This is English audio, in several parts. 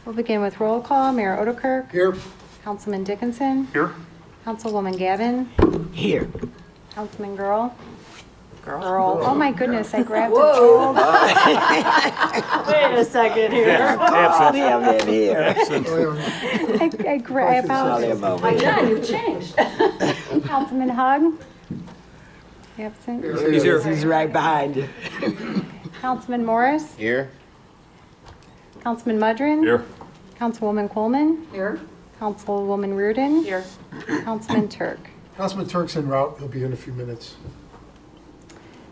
We'll begin with roll call. Mayor Odekirk. Here. Councilman Dickinson. Here. Councilwoman Gavin. Here. Councilman Girl. Girl. Oh my goodness, I grabbed Whoa. a Wait a second here. Call him in here. I grabbed Call him out. over My here. God, you've changed. Councilman Hug. Absent. He's here. He's right behind you. Councilman Morris. Here. Councilman Mudrin. Here. Councilwoman Coleman. Here. Councilwoman Reardon. Here. Councilman Turk. Councilman Turk's en route. He'll be in a few minutes.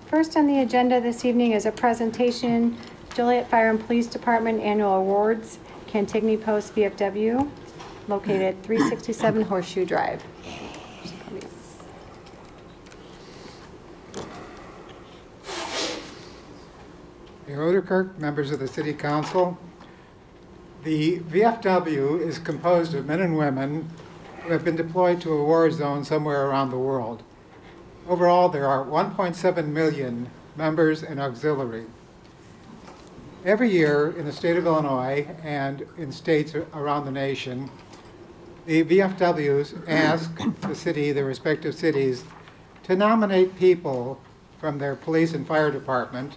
First on the agenda this evening is a presentation, Joliet Fire and Police Department Annual Awards, Cantigny Post VFW, located at 367 Horseshoe Drive. Mayor Odekirk, members of the City Council, the VFW is composed of men and women who have been deployed to a war zone somewhere around the world. Overall, there are 1.7 million members and auxiliary. Every year in the state of Illinois and in states around the nation, the VFWs ask the respective cities, to nominate people from their police and fire department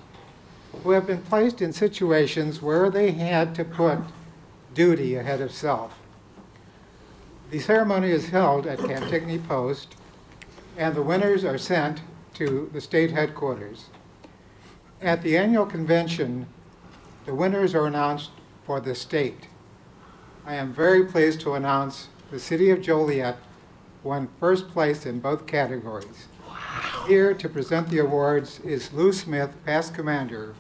who have been placed in situations where they had to put duty ahead of self. The ceremony is held at Cantigny Post, and the winners are sent to the state headquarters. At the annual convention, the winners are announced for the state. I am very pleased to announce the City of Joliet won first place in both categories. Wow. Here to present the awards is Lou Smith, past commander,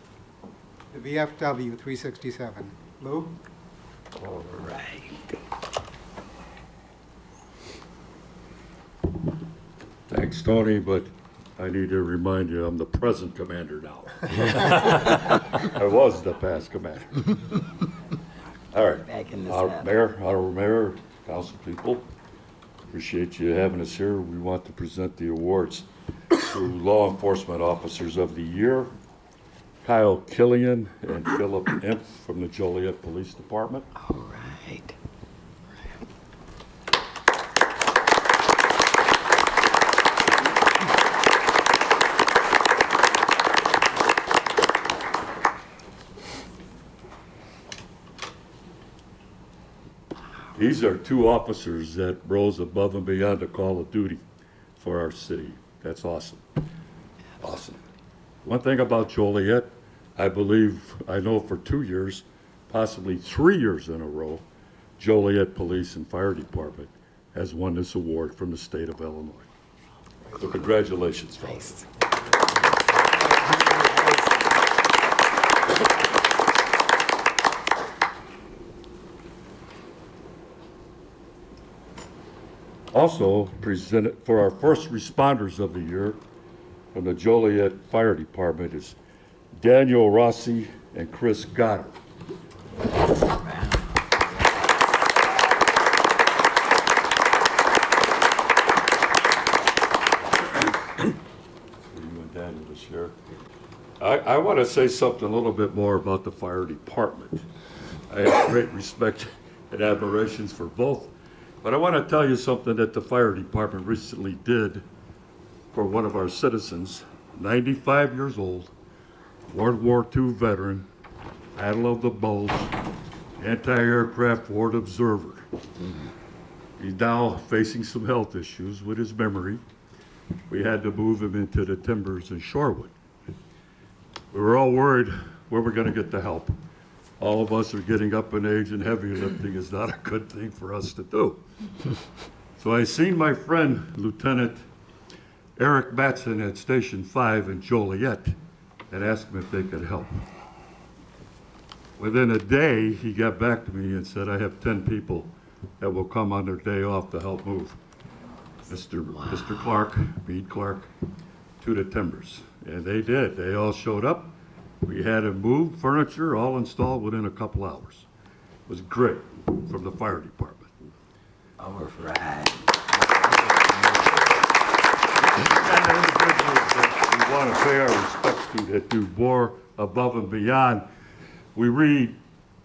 the VFW 367. Lou? All right. Thanks, Tony, but I need to remind you, I'm the present commander now. I was the past commander. All right. Back in the saddle. Mayor, Honorable Mayor, council people, appreciate you having us here. We want to present the awards to Law Enforcement Officers of the Year, Kyle Killian and Philip Imp from the Joliet Police Department. All right. These are two officers that rose above and beyond the call of duty for our city. That's awesome. Awesome. One thing about Joliet, I know for 2 years, possibly 3 years in a row, Joliet Police and Fire Department has won this award from the state of Illinois. So congratulations, fellas. Also presented for our first responders of the year from the Joliet Fire Department is Daniel Rossi and Chris Goddard. You and Daniel this year. I want to say something a little bit more about the fire department. I have great respect and admirations for both. But I want to tell you something that the fire department recently did for one of our citizens, 95 years old, World War II veteran, Battle of the Bulge, anti-aircraft ward observer. He's now facing some health issues with his memory. We had to move him into the Timbers in Shorewood. We were all worried where we're going to get the help. All of us are getting up in age, and heavy lifting is not a good thing for us to do. So I seen my friend, Lieutenant Eric Matson at Station 5 in Joliet, and asked him if they could help. Within a day, he got back to me and said, I have 10 people that will come on their day off to help move Mr. Clark, Meade Clark, to the Timbers. And they did. They all showed up. We had him move furniture, all installed within a couple hours. It was great from the fire department. All right. And the individuals that we want to pay our respects to that do more above and beyond. We read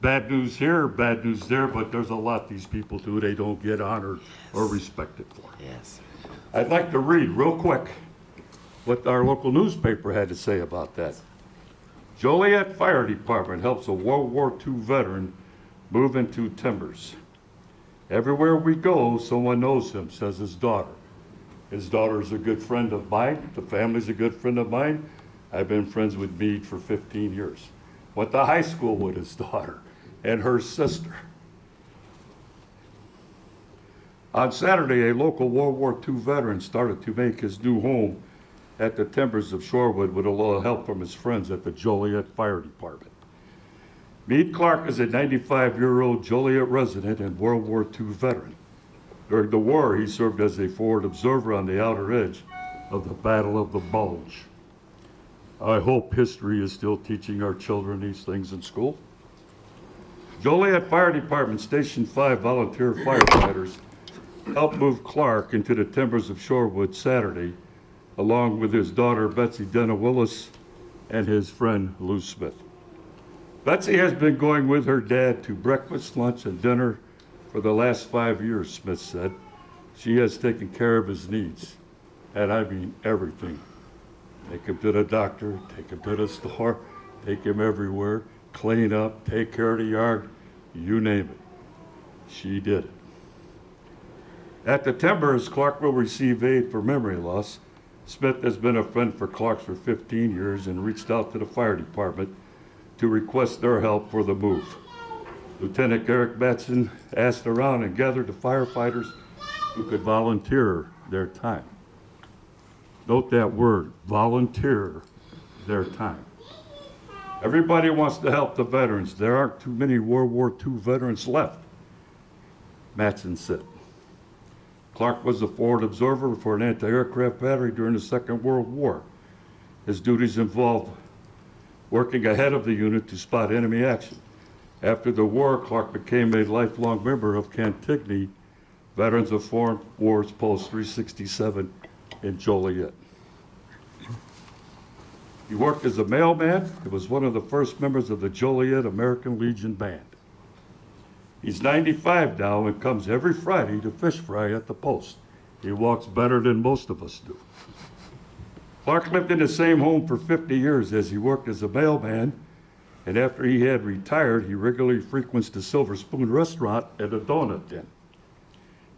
bad news here, bad news there, but there's a lot these people do they don't get honored or respected for. Yes. I'd like to read real quick what our local newspaper had to say about that. Joliet Fire Department helps a World War II veteran move into timbers. Everywhere we go, someone knows him, says his daughter. His daughter's a good friend of mine. The family's a good friend of mine. I've been friends with Meade for 15 years. Went to high school with his daughter and her sister. On Saturday, a local World War II veteran started to make his new home at the timbers of Shorewood with a little help from his friends at the Joliet Fire Department. Meade Clark is a 95-year-old Joliet resident and World War II veteran. During the war, he served as a forward observer on the outer edge of the Battle of the Bulge. I hope history is still teaching our children these things in school. Joliet Fire Department Station 5 volunteer firefighters helped move Clark into the timbers of Shorewood Saturday, along with his daughter Betsy Denna Willis and his friend Lou Smith. Betsy has been going with her dad to breakfast, lunch, and dinner for the last 5 years, Smith said. She has taken care of his needs, and I mean everything. Take him to the doctor, take him to the store, take him everywhere, clean up, take care of the yard, you name it. She did it. At the timbers, Clark will receive aid for memory loss. Smith has been a friend for Clark for 15 years and reached out to the fire department to request their help for the move. Lieutenant Eric Batson asked around and gathered the firefighters who could volunteer their time. Note that word, volunteer their time. Everybody wants to help the veterans. There aren't too many World War II veterans left, Matson said. Clark was a forward observer for an anti-aircraft battery during the Second World War. His duties involved working ahead of the unit to spot enemy action. After the war, Clark became a lifelong member of Cantigny, Veterans of Foreign Wars Post 367 in Joliet. He worked as a mailman. He was one of the first members of the Joliet American Legion Band. He's 95 now and comes every Friday to fish fry at the post. He walks better than most of us do. Clark lived in the same home for 50 years as he worked as a mailman, and after he had retired, he regularly frequents the Silver Spoon restaurant and the Donut Den.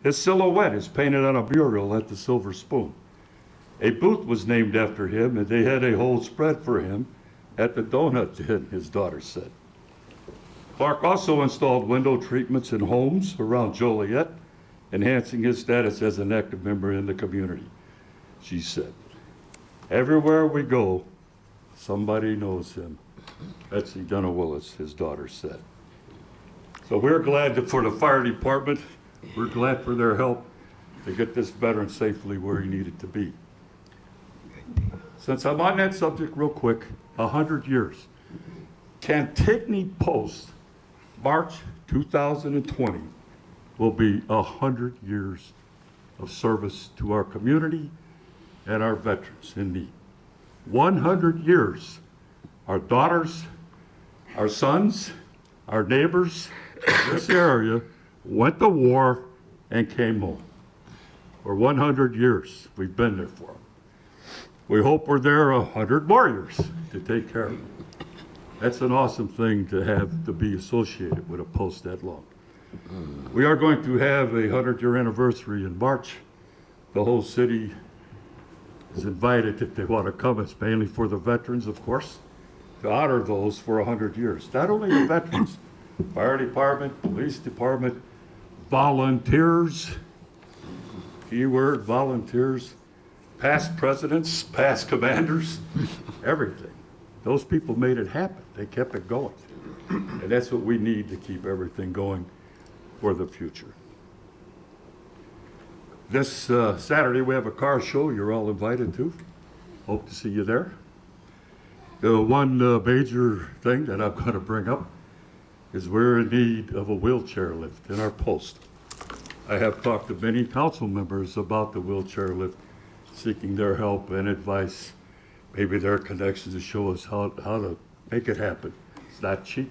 His silhouette is painted on a mural at the Silver Spoon. A booth was named after him, and they had a whole spread for him at the Donut Den, his daughter said. Clark also installed window treatments in homes around Joliet, enhancing his status as an active member in the community, she said. Everywhere we go, somebody knows him, Betsy Denna Willis, his daughter said. So we're glad for the fire department, we're glad for their help to get this veteran safely where he needed to be. Since I'm on that subject real quick, 100 years. Cantigny Post, March 2020, will be 100 years of service to our community and our veterans in need. 100 years. Our daughters, our sons, our neighbors in this area went to war and came home. For 100 years, we've been there for them. We hope we're there 100 more years to take care of them. That's an awesome thing to have to be associated with a post that long. We are going to have a 100-year anniversary in March. The whole city is invited if they want to come. It's mainly for the veterans, of course, to honor those for 100 years. Not only the veterans, fire department, police department, volunteers, keyword volunteers, past presidents, past commanders, everything. Those people made it happen. They kept it going. And that's what we need to keep everything going for the future. This Saturday we have a car show you're all invited to. Hope to see you there. The one major thing that I'm going to bring up is we're in need of a wheelchair lift in our post. I have talked to many council members about the wheelchair lift, seeking their help and advice, maybe their connections to show us how to make it happen. It's not cheap,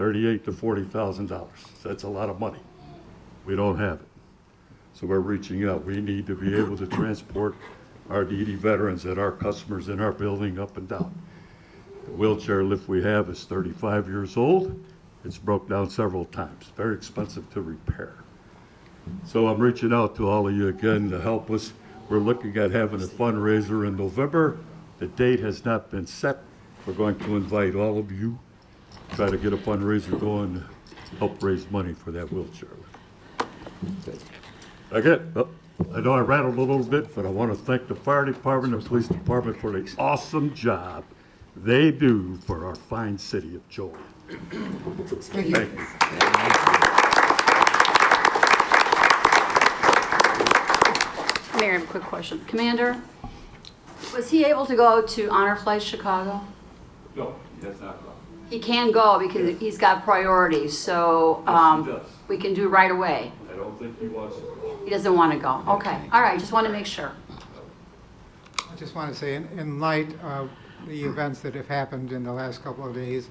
$38,000 to $40,000. That's a lot of money. We don't have it. So we're reaching out. We need to be able to transport our needy veterans and our customers in our building up and down. The wheelchair lift we have is 35 years old. It's broke down several times, very expensive to repair. So I'm reaching out to all of you again to help us. We're looking at having a fundraiser in November. The date has not been set. We're going to invite all of you, try to get a fundraiser going to help raise money for that wheelchair lift. Again, I know I rattled a little bit, but I want to thank the fire department and police department for the awesome job they do for our fine city of Joliet. Thank you. Mayor, I have a quick question. Commander, was he able to go to Honor Flight Chicago? No, that's not wrong. He can go because he's got priorities, so Yes, he does. we can do right away. I don't think he wants to go. He doesn't want to go. Okay, all right, just want to make sure. I just want to say, in light of the events that have happened in the last couple of days,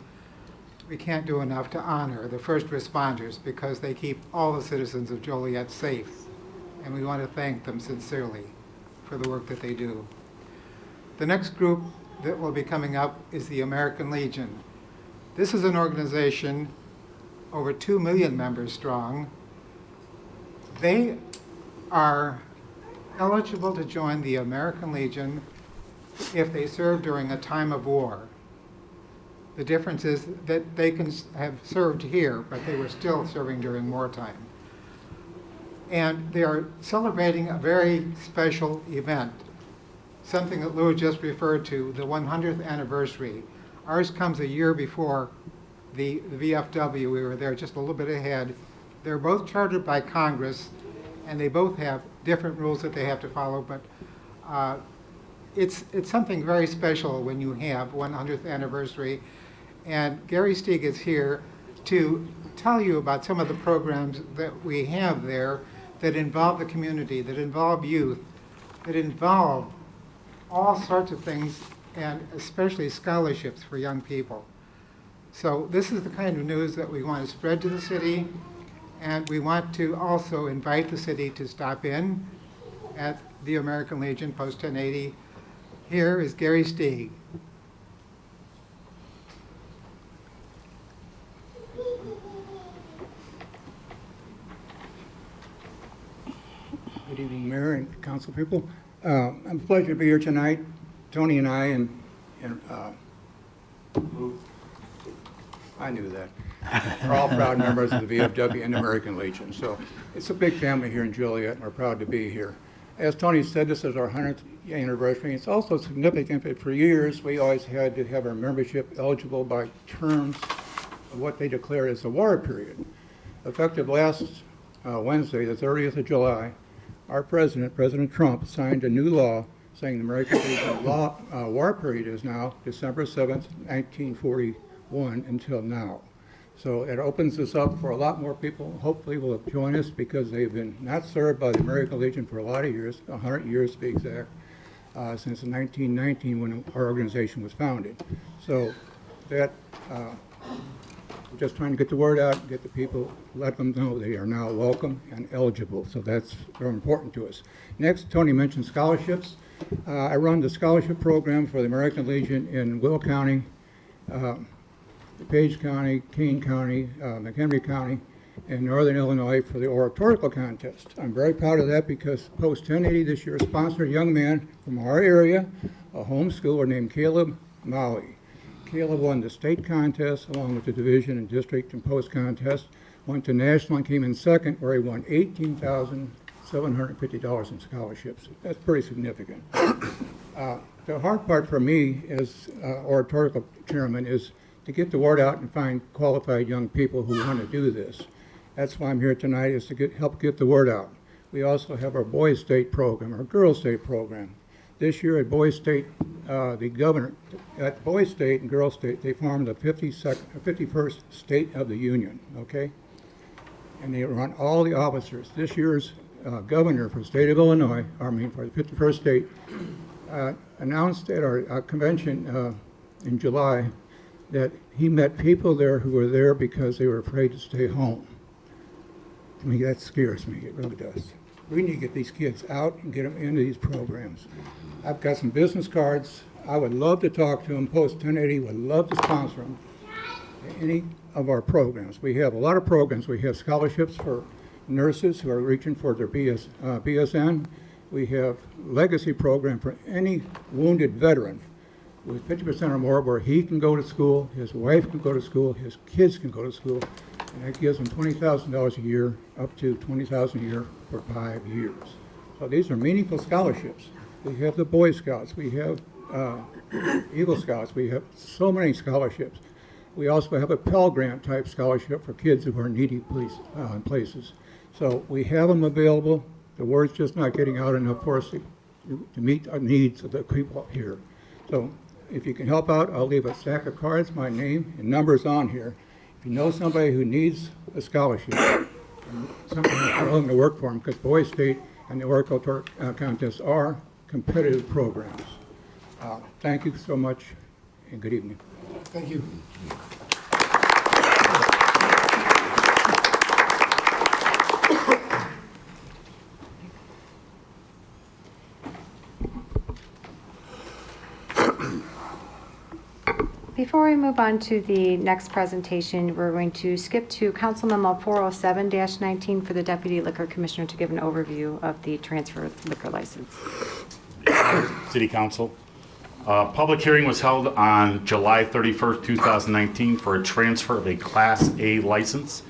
we can't do enough to honor the first responders because they keep all the citizens of Joliet safe. And we want to thank them sincerely for the work that they do. The next group that will be coming up is the American Legion. This is an organization over 2 million members strong. They are eligible to join the American Legion if they serve during a time of war. The difference is that they can have served here, but they were still serving during wartime. And they are celebrating a very special event, something that Lou just referred to, the 100th anniversary. Ours comes a year before the VFW. We were there just a little bit ahead. They're both chartered by Congress, and they both have different rules that they have to follow, but it's something very special when you have 100th anniversary. And Gary Stieg is here to tell you about some of the programs that we have there that involve the community, that involve youth, that involve all sorts of things, and especially scholarships for young people. So this is the kind of news that we want to spread to the city, and we want to also invite the city to stop in at the American Legion, Post 1080. Here is Gary Stieg. Good evening, Mayor and council people. I'm a pleasure to be here tonight. Tony and I and I knew that. We're all proud members of the VFW and American Legion. So it's a big family here in Joliet, and we're proud to be here. As Tony said, this is our 100th anniversary. It's also significant that for years we always had to have our membership eligible by terms of what they declared as the war period. Effective last Wednesday, the 30th of July, our president, President Trump, signed a new law saying the American Legion war period is now December 7th, 1941 until now. So it opens us up for a lot more people. Hopefully will join us because they've been not served by the American Legion for a lot of years, 100 years to be exact, since 1919 when our organization was founded. So that, we're just trying to get the word out, get the people, let them know they are now welcome and eligible. So that's very important to us. Next, Tony mentioned scholarships. I run the scholarship program for the American Legion in Will County, Page County, Kane County, McHenry County, and Northern Illinois for the oratorical contest. I'm very proud of that because Post 1080 this year sponsored a young man from our area, a homeschooler named Caleb Maui. Caleb won the state contest along with the division and district and post contest, went to national and came in second where he won $18,750 in scholarships. That's pretty significant. The hard part for me as oratorical chairman is to get the word out and find qualified young people who want to do this. That's why I'm here tonight, is to help get the word out. We also have our Boys State program, our Girls State program. This year at Boys State, the governor at Boys State and Girls State, they formed the 51st State of the Union, okay? And they run all the officers. This year's governor for the state of Illinois, for the 51st state, announced at our convention in July that he met people there who were there because they were afraid to stay home. I mean, that scares me, it really does. We need to get these kids out and get them into these programs. I've got some business cards. I would love to talk to them. Post 1080 would love to sponsor them. Any of our programs. We have a lot of programs. We have scholarships for nurses who are reaching for their BSN. We have legacy program for any wounded veteran with 50% or more where he can go to school, his wife can go to school, his kids can go to school, and that gives them $20,000 a year, up to $20,000 a year for 5 years. So these are meaningful scholarships. We have the Boy Scouts, we have Eagle Scouts, we have so many scholarships. We also have a Pell Grant type scholarship for kids who are needy places. So we have them available. The word's just not getting out enough for us to meet our needs of the people here. So if you can help out, I'll leave a stack of cards, my name and numbers on here. If you know somebody who needs a scholarship, something I'm willing to work for them, because Boys State and the Oracle Contest are competitive programs. Thank you so much, and good evening. Thank you. Before we move on to the next presentation, we're going to skip to Council Memo 407-19 for the Deputy Liquor Commissioner to give an overview of the transfer liquor license. City Council. Public hearing was held on July 31st, 2019 for a transfer of a Class A license.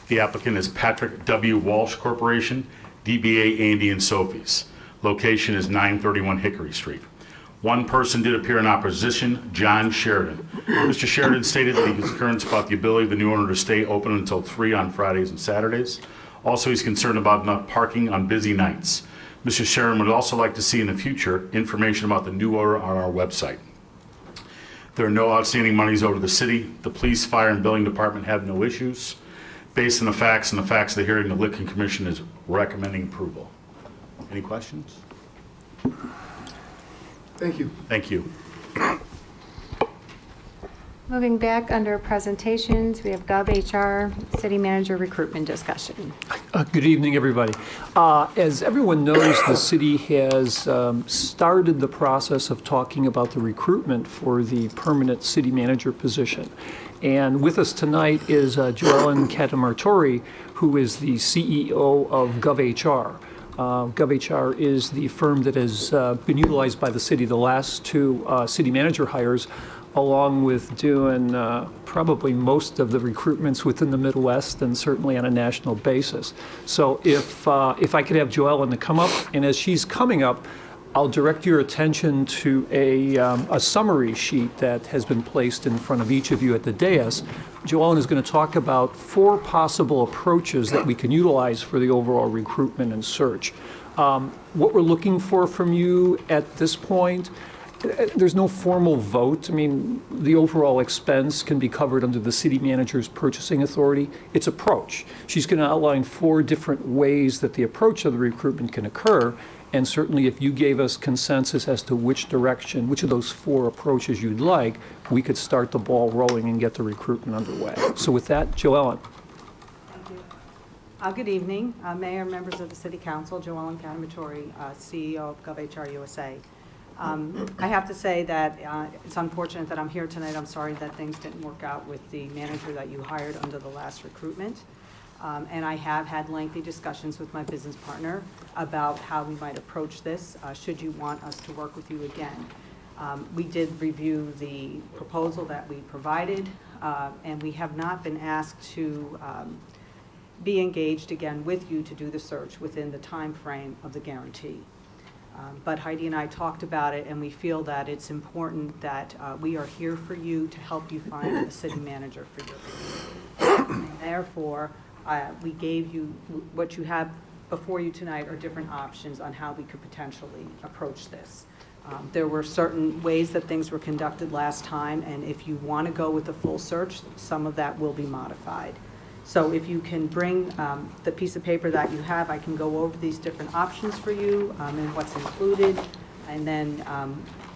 The applicant is Patrick W. Walsh Corporation, DBA Andy and Sophie's. Location is 931 Hickory Street. One person did appear in opposition, John Sheridan. Mr. Sheridan stated that he was concerned about the ability of the new owner to stay open until 3 on Fridays and Saturdays. Also, he's concerned about enough parking on busy nights. Mr. Sheridan would also like to see in the future information about the new owner on our website. There are no outstanding monies over the city. The police, fire, and building department have no issues. Based on the facts of the hearing, the Liquor Commission is recommending approval. Any questions? Thank you. Thank you. Moving back under presentations, we have GovHR City Manager Recruitment Discussion. Good evening, everybody. As everyone knows, the city has started the process of talking about the recruitment for the permanent city manager position. And with us tonight is Joellen Catamartori, who is the CEO of GovHR. GovHR is the firm that has been utilized by the city the last 2 city manager hires, along with doing probably most of the recruitments within the Midwest and certainly on a national basis. So if I could have Joellen to come up, and as she's coming up, I'll direct your attention to a summary sheet that has been placed in front of each of you at the dais. Joellen is going to talk about 4 possible approaches that we can utilize for the overall recruitment and search. What we're looking for from you at this point, there's no formal vote. I mean, the overall expense can be covered under the city manager's purchasing authority. It's approach. She's going to outline 4 different ways that the approach of the recruitment can occur. And certainly if you gave us consensus as to which direction, which of those 4 approaches you'd like, we could start the ball rolling and get the recruitment underway. So with that, Joellen. Thank you. Good evening, Mayor, members of the City Council, Joellen Catamartori, CEO of GovHR USA. I have to say that it's unfortunate that I'm here tonight. I'm sorry that things didn't work out with the manager that you hired under the last recruitment. And I have had lengthy discussions with my business partner about how we might approach this, should you want us to work with you again. We did review the proposal that we provided, and we have not been asked to be engaged again with you to do the search within the time frame of the guarantee. But Heidi and I talked about it, and we feel that it's important that we are here for you to help you find a city manager for your business. And therefore, we gave you what you have before you tonight are different options on how we could potentially approach this. There were certain ways that things were conducted last time, and if you want to go with a full search, some of that will be modified. So if you can bring the piece of paper that you have, I can go over these different options for you and what's included. And then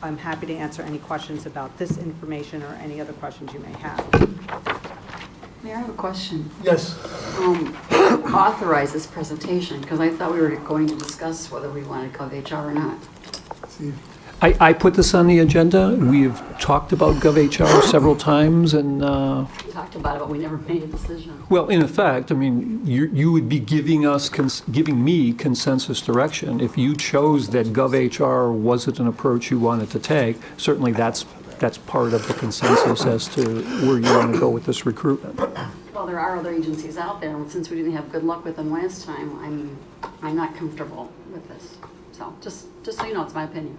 I'm happy to answer any questions about this information or any other questions you may have. Mayor, I have a question. Yes. Authorize this presentation, because I thought we were going to discuss whether we wanted GovHR or not. Steve? I put this on the agenda. We've talked about GovHR several times, and, We talked about it, but we never made a decision. well, in effect, I mean, you would be giving me consensus direction. If you chose that GovHR wasn't an approach you wanted to take, certainly that's part of the consensus as to where you want to go with this recruitment. Well, there are other agencies out there, and since we didn't have good luck with them last time, I'm not comfortable with this. So, just so you know, it's my opinion.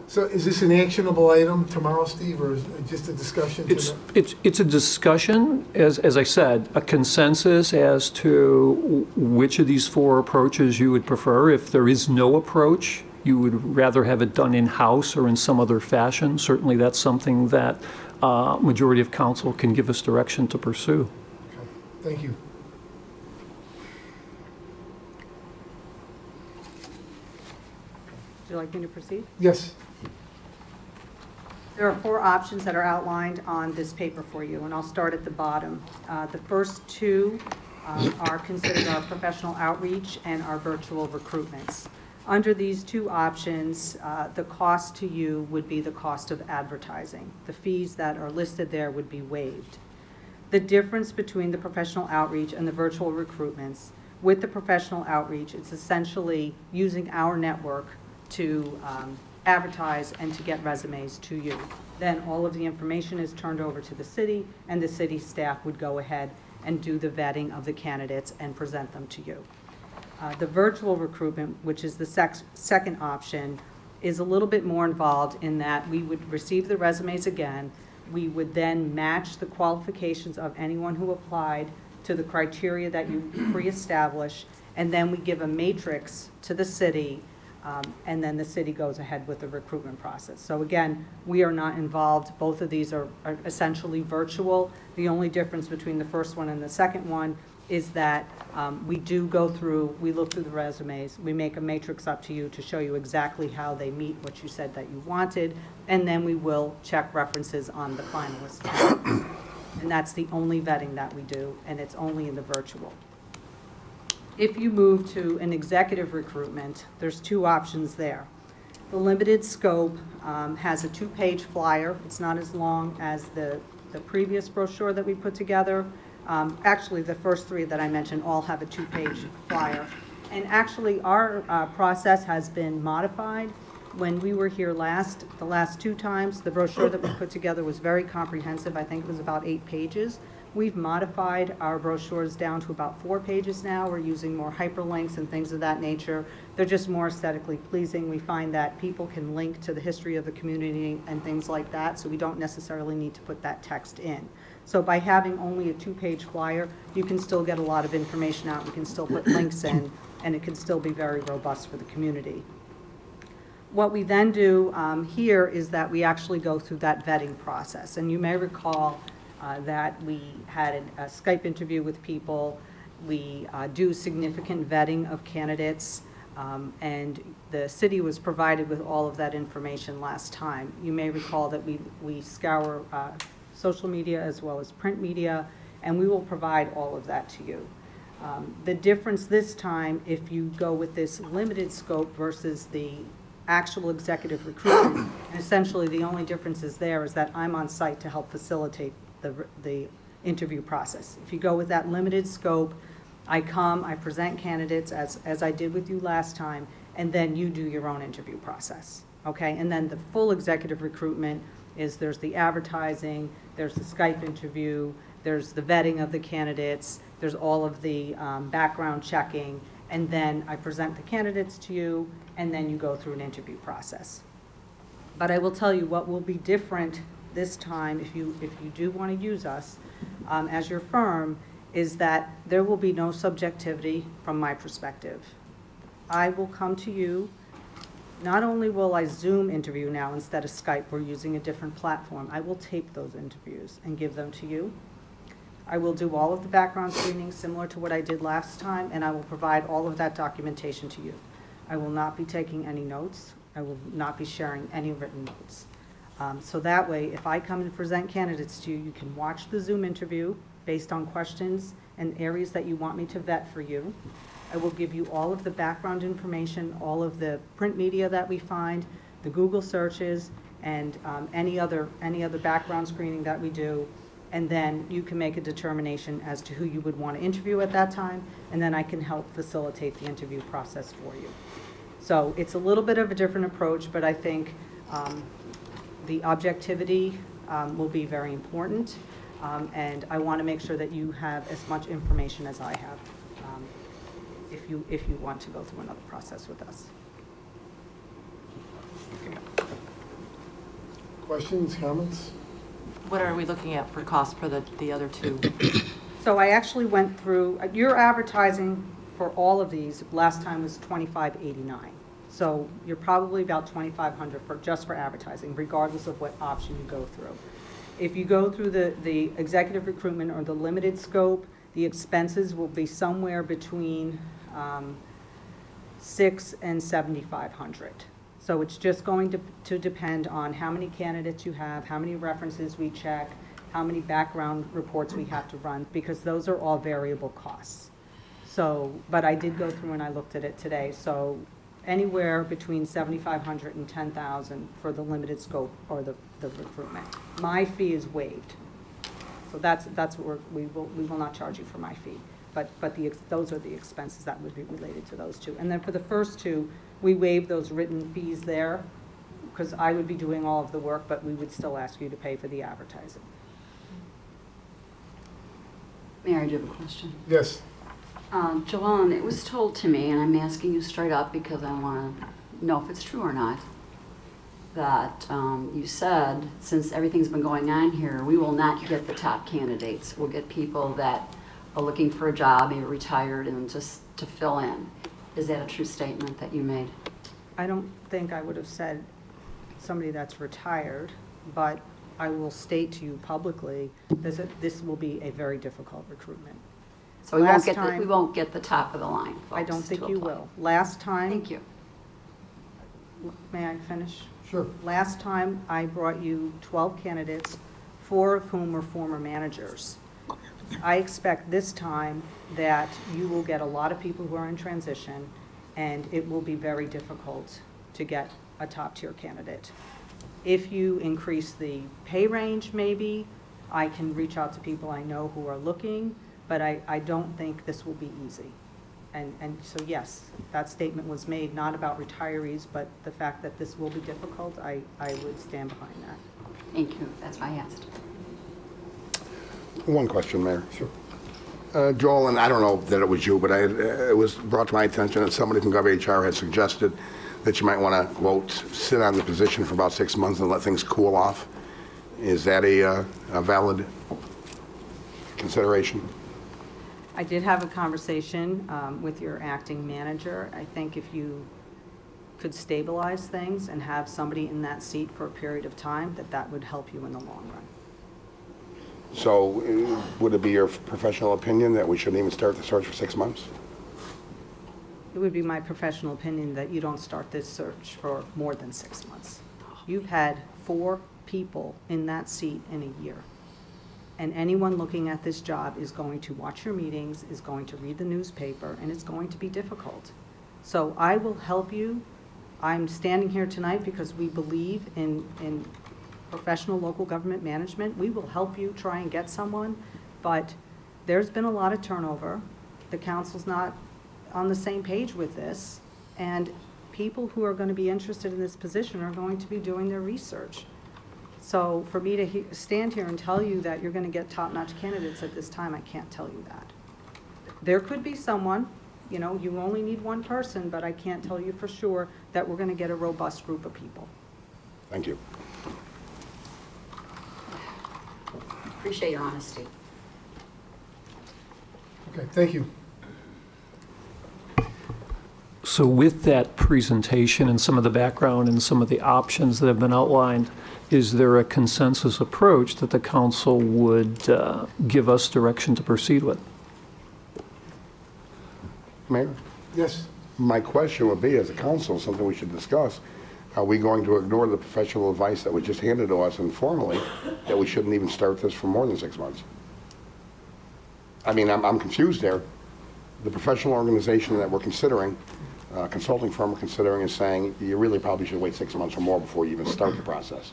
So is this an actionable item tomorrow, Steve, or is it just a discussion? It's a discussion, as I said, a consensus as to which of these four approaches you would prefer. If there is no approach, you would rather have it done in-house or in some other fashion. Certainly that's something that majority of council can give us direction to pursue. Okay. Thank you. Would you like me to proceed? Yes. There are 4 options that are outlined on this paper for you, and I'll start at the bottom. The first 2 are considered our professional outreach and our virtual recruitments. Under these 2 options, the cost to you would be the cost of advertising. The fees that are listed there would be waived. The difference between the professional outreach and the virtual recruitments, with the professional outreach, it's essentially using our network to advertise and to get resumes to you. Then all of the information is turned over to the city, and the city staff would go ahead and do the vetting of the candidates and present them to you. The virtual recruitment, which is the second option, is a little bit more involved in that we would receive the resumes again. We would then match the qualifications of anyone who applied to the criteria that you pre-establish, and then we give a matrix to the city, and then the city goes ahead with the recruitment process. So again, we are not involved. Both of these are essentially virtual. The only difference between the first one and the second one is that we look through the resumes, we make a matrix up to you to show you exactly how they meet what you said that you wanted, and then we will check references on the finalist candidates. And that's the only vetting that we do, and it's only in the virtual. If you move to an executive recruitment, there's 2 options there. The limited scope has a 2-page flyer. It's not as long as the previous brochure that we put together. Actually, the first 3 that I mentioned all have a 2-page flyer. And actually, our process has been modified. When we were here the last 2 times, the brochure that we put together was very comprehensive. I think it was about 8 pages. We've modified our brochures down to about 4 pages now. We're using more hyperlinks and things of that nature. They're just more aesthetically pleasing. We find that people can link to the history of the community and things like that, so we don't necessarily need to put that text in. So by having only a 2-page flyer, you can still get a lot of information out. You can still put links in, and it can still be very robust for the community. What we then do here is that we actually go through that vetting process. And you may recall that we had a Skype interview with people. We do significant vetting of candidates, and the city was provided with all of that information last time. You may recall that we scour social media as well as print media, and we will provide all of that to you. The difference this time, if you go with this limited scope versus the actual executive recruitment, and essentially the only difference is that I'm on site to help facilitate the interview process. If you go with that limited scope, I present candidates as I did with you last time, and then you do your own interview process, okay? And then the full executive recruitment there's the advertising, there's the Skype interview, there's the vetting of the candidates, there's all of the background checking, and then I present the candidates to you, and then you go through an interview process. But I will tell you what will be different this time, if you do want to use us as your firm, is that there will be no subjectivity from my perspective. I will come to you. Not only will I Zoom interview now instead of Skype, we're using a different platform. I will tape those interviews and give them to you. I will do all of the background screening similar to what I did last time, and I will provide all of that documentation to you. I will not be taking any notes. I will not be sharing any written notes. So that way, if I come and present candidates to you, you can watch the Zoom interview based on questions and areas that you want me to vet for you. I will give you all of the background information, all of the print media that we find, the Google searches, and any other background screening that we do. And then you can make a determination as to who you would want to interview at that time, and then I can help facilitate the interview process for you. So it's a little bit of a different approach, but I think the objectivity will be very important, and I want to make sure that you have as much information as I have if you want to go through another process with us. Questions, comments? What are we looking at for cost for the other two? So I actually went through, your advertising for all of these last time was $25.89. So you're probably about $2,500 just for advertising, regardless of what option you go through. If you go through the executive recruitment or the limited scope, the expenses will be somewhere between $600 and $7,500. So it's just going to depend on how many candidates you have, how many references we check, how many background reports we have to run, because those are all variable costs. So, but I did go through and I looked at it today. So anywhere between $7,500 and $10,000 for the limited scope or the recruitment. My fee is waived. So that's what we will not charge you for my fee. But those are the expenses that would be related to those two. And then for the first two, we waive those written fees there, because I would be doing all of the work, but we would still ask you to pay for the advertising. Mary, do you have a question? Yes. Joanne, it was told to me, and I'm asking you straight up because I want to know if it's true or not, that you said, since everything's been going on here, we will not get the top candidates. We'll get people that are looking for a job, maybe retired, and just to fill in. Is that a true statement that you made? I don't think I would have said somebody that's retired, but I will state to you publicly that this will be a very difficult recruitment. So we won't get the top of the line, folks, I don't think to you apply. will. Last time. Thank you. May I finish? Sure. Last time, I brought you 12 candidates, 4 of whom were former managers. I expect this time that you will get a lot of people who are in transition, and it will be very difficult to get a top-tier candidate. If you increase the pay range, maybe, I can reach out to people I know who are looking, but I don't think this will be easy. And so, yes, that statement was made not about retirees, but the fact that this will be difficult, I would stand behind that. Thank you. That's why I asked. One question, Mayor. Sure. Joel, and I don't know that it was you, but it was brought to my attention that somebody from GovHR had suggested that you might want to, quote, sit on the position for about 6 months and let things cool off. Is that a valid consideration? I did have a conversation with your acting manager. I think if you could stabilize things and have somebody in that seat for a period of time, that would help you in the long run. So would it be your professional opinion that we shouldn't even start the search for 6 months? It would be my professional opinion that you don't start this search for more than 6 months. You've had 4 people in that seat in a year. And anyone looking at this job is going to watch your meetings, is going to read the newspaper, and it's going to be difficult. So I will help you. I'm standing here tonight because we believe in professional local government management. We will help you try and get someone, but there's been a lot of turnover. The council's not on the same page with this, and people who are going to be interested in this position are going to be doing their research. So for me to stand here and tell you that you're going to get top-notch candidates at this time, I can't tell you that. There could be someone, you know, you only need one person, but I can't tell you for sure that we're going to get a robust group of people. Thank you. Appreciate your honesty. Okay, thank you. So with that presentation and some of the background and some of the options that have been outlined, is there a consensus approach that the council would give us direction to proceed with? Mayor? Yes. My question would be, as a council, something we should discuss, are we going to ignore the professional advice that was just handed to us informally, that we shouldn't even start this for more than 6 months? I mean, I'm confused there. The professional organization that we're considering, consulting firm we're considering, is saying you really probably should wait 6 months or more before you even start the process.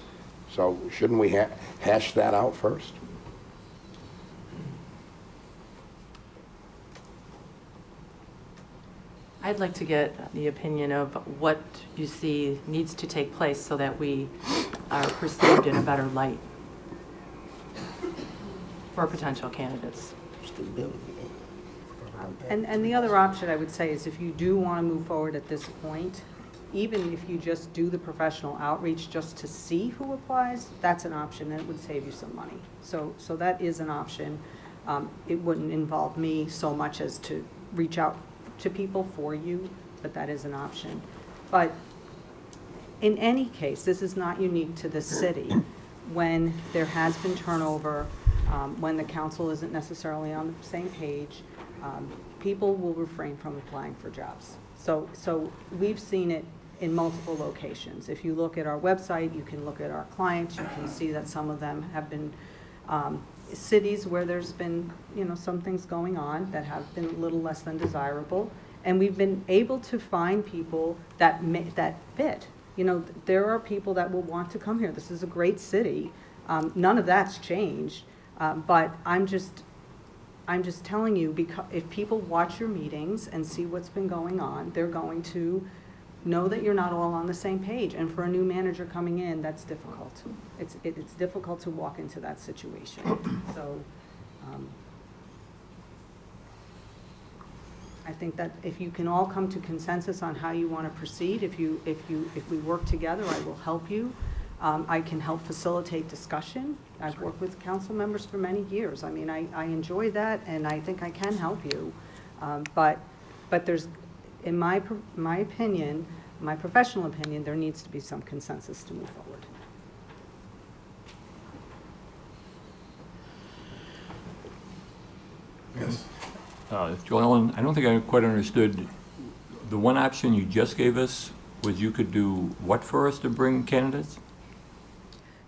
So shouldn't we hash that out first? I'd like to get the opinion of what you see needs to take place so that we are perceived in a better light for potential candidates. And the other option, I would say, is if you do want to move forward at this point, even if you just do the professional outreach just to see who applies, that's an option, and it would save you some money. So that is an option. It wouldn't involve me so much as to reach out to people for you, but that is an option. But in any case, this is not unique to this city. When there has been turnover, when the council isn't necessarily on the same page, people will refrain from applying for jobs. So we've seen it in multiple locations. If you look at our website, you can look at our clients, you can see that some of them have been cities where there's been, some things going on that have been a little less than desirable, and we've been able to find people that fit. There are people that will want to come here. This is a great city. None of that's changed, but I'm just telling you, because if people watch your meetings and see what's been going on, they're going to know that you're not all on the same page. And for a new manager coming in, that's difficult. It's difficult to walk into that situation. So I think that if you can all come to consensus on how you want to proceed, if we work together, I will help you. I can help facilitate discussion. I've worked with council members for many years. I mean, I enjoy that, and I think I can help you. But there's, in my opinion, my professional opinion, there needs to be some consensus to move forward. Yes. Joellen, I don't think I quite understood. The one option you just gave us was you could do what for us to bring candidates?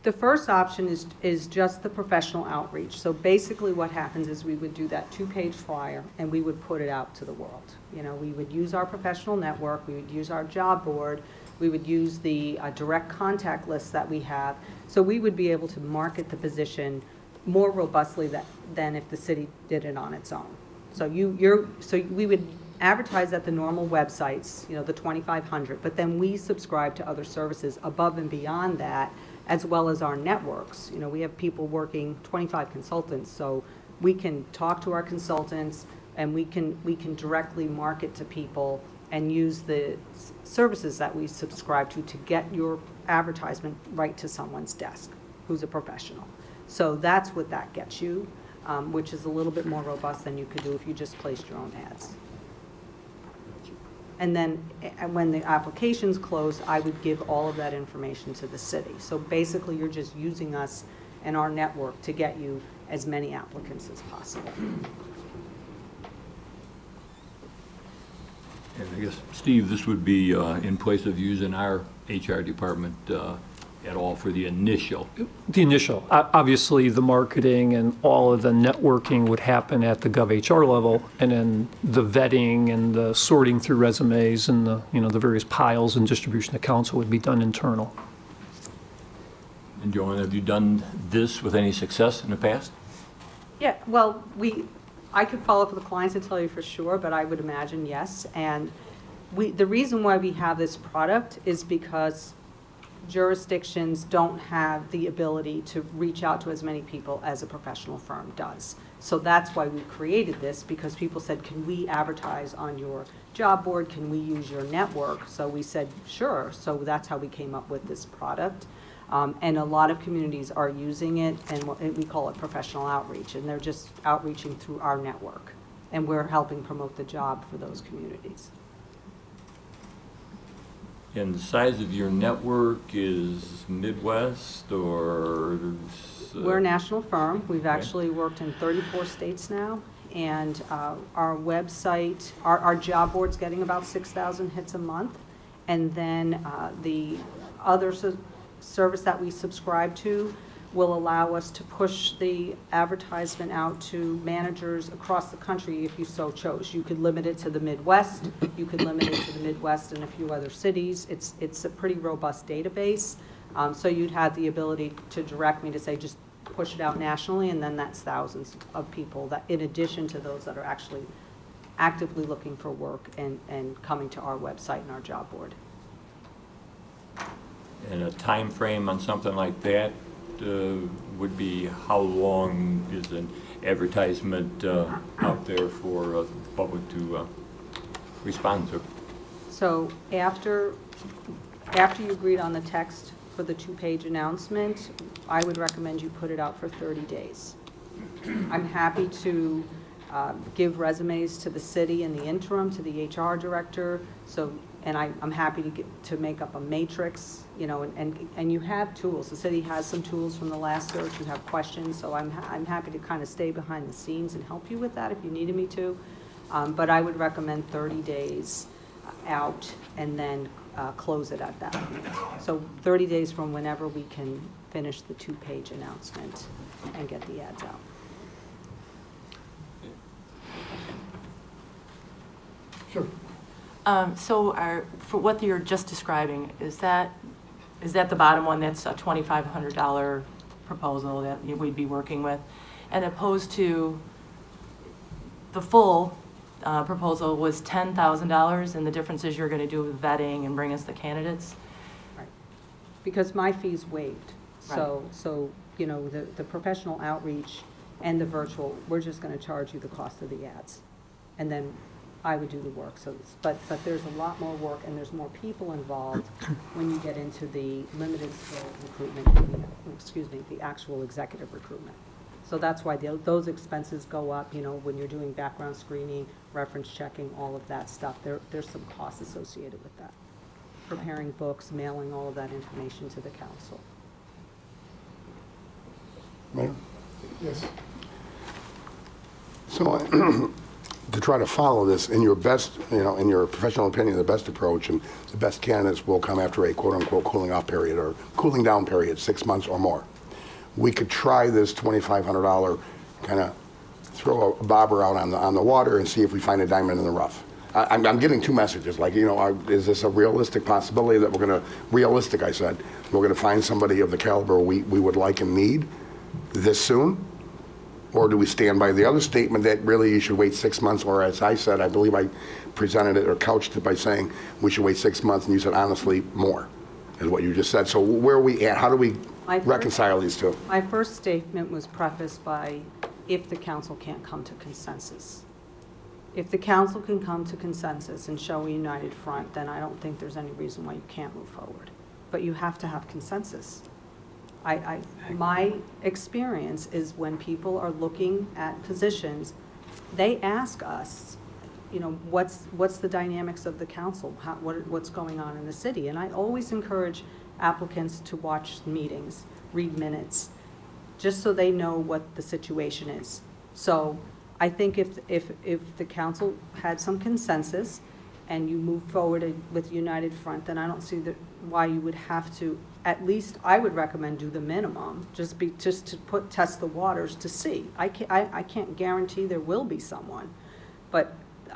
The first option is just the professional outreach. So basically what happens is we would do that 2-page flyer and we would put it out to the world. We would use our professional network, we would use our job board, we would use the direct contact list that we have. So we would be able to market the position more robustly than if the city did it on its own. So we would advertise at the normal websites, the 2,500, but then we subscribe to other services above and beyond that, as well as our networks. We have people working, 25 consultants, so we can talk to our consultants and we can directly market to people and use the services that we subscribe to get your advertisement right to someone's desk who's a professional. So that's what that gets you, which is a little bit more robust than you could do if you just placed your own ads. And then when the application's closed, I would give all of that information to the city. So basically, you're just using us and our network to get you as many applicants as possible. And I guess, Steve, this would be in place of using our HR department at all for the initial. The initial, obviously, the marketing and all of the networking would happen at the GovHR level, and then the vetting and the sorting through resumes and the various piles and distribution to council would be done internal. And Joanne, have you done this with any success in the past? Yeah, well, I could follow up with the clients and tell you for sure, but I would imagine yes. And the reason why we have this product is because jurisdictions don't have the ability to reach out to as many people as a professional firm does. So that's why we created this, because people said, can we advertise on your job board? Can we use your network? So we said, sure. So that's how we came up with this product. And a lot of communities are using it, and we call it professional outreach, and they're just outreaching through our network. And we're helping promote the job for those communities. And the size of your network is Midwest or? We're a national firm. We've Okay. actually worked in 34 states now, and our website, our job board's getting about 6,000 hits a month, and then the other service that we subscribe to will allow us to push the advertisement out to managers across the country if you so chose. You could limit it to the Midwest, you could limit it to the Midwest and a few other cities. It's a pretty robust database, so you'd have the ability to direct me to say, just push it out nationally, and then that's thousands of people that, in addition to those that are actually actively looking for work and coming to our website and our job board. And a time frame on something like that would be, how long is an advertisement out there for the public to respond to? So after you agreed on the text for the 2-page announcement, I would recommend you put it out for 30 days. I'm happy to give resumes to the city in the interim, to the HR director, and I'm happy to make up a matrix, you know, and you have tools. The city has some tools from the last search. You have questions, so I'm happy to kind of stay behind the scenes and help you with that if you needed me to. But I would recommend 30 days out and then close it at that. So 30 days from whenever we can finish the 2-page announcement and get the ads out. Sure. So for what you're just describing, is that the bottom one? That's a $2,500 proposal that we'd be working with, and opposed to the full proposal was $10,000, and the difference is you're going to do vetting and bring us the candidates? Right. Because my fee's waived. So you know, the professional outreach and the virtual, we're just going to charge you the cost of the ads. And then I would do the work. So, but there's a lot more work and there's more people involved when you get into the limited scope recruitment, and the actual executive recruitment. So that's why those expenses go up, you know, when you're doing background screening, reference checking, all of that stuff. There's some costs associated with that. Preparing books, mailing all of that information to the council. Mayor? Yes. So to try to follow this, in your best, you know, in your professional opinion, the best approach and the best candidates will come after a quote-unquote cooling off period or cooling down period, 6 months or more. We could try this $2,500, kind of throw a bobber out on the water and see if we find a diamond in the rough. I'm getting two messages, like, you know, is this a realistic possibility that we're going to, realistic, I said, we're going to find somebody of the caliber we would like and need this soon? Or do we stand by the other statement that really you should wait 6 months, or as I said, I believe I presented it or couched it by saying we should wait 6 months, and you said honestly more, is what you just said. So where are we at? How do we reconcile these two? My first statement was prefaced by, if the council can't come to consensus. If the council can come to consensus and show a united front, then I don't think there's any reason why you can't move forward. But you have to have consensus. My experience is when people are looking at positions, they ask us, you know, what's the dynamics of the council? What's going on in the city? And I always encourage applicants to watch meetings, read minutes, just so they know what the situation is. So I think if the council had some consensus and you move forward with United Front, then I don't see why you would have to, at least I would recommend do the minimum, just to test the waters to see. I can't guarantee there will be someone, but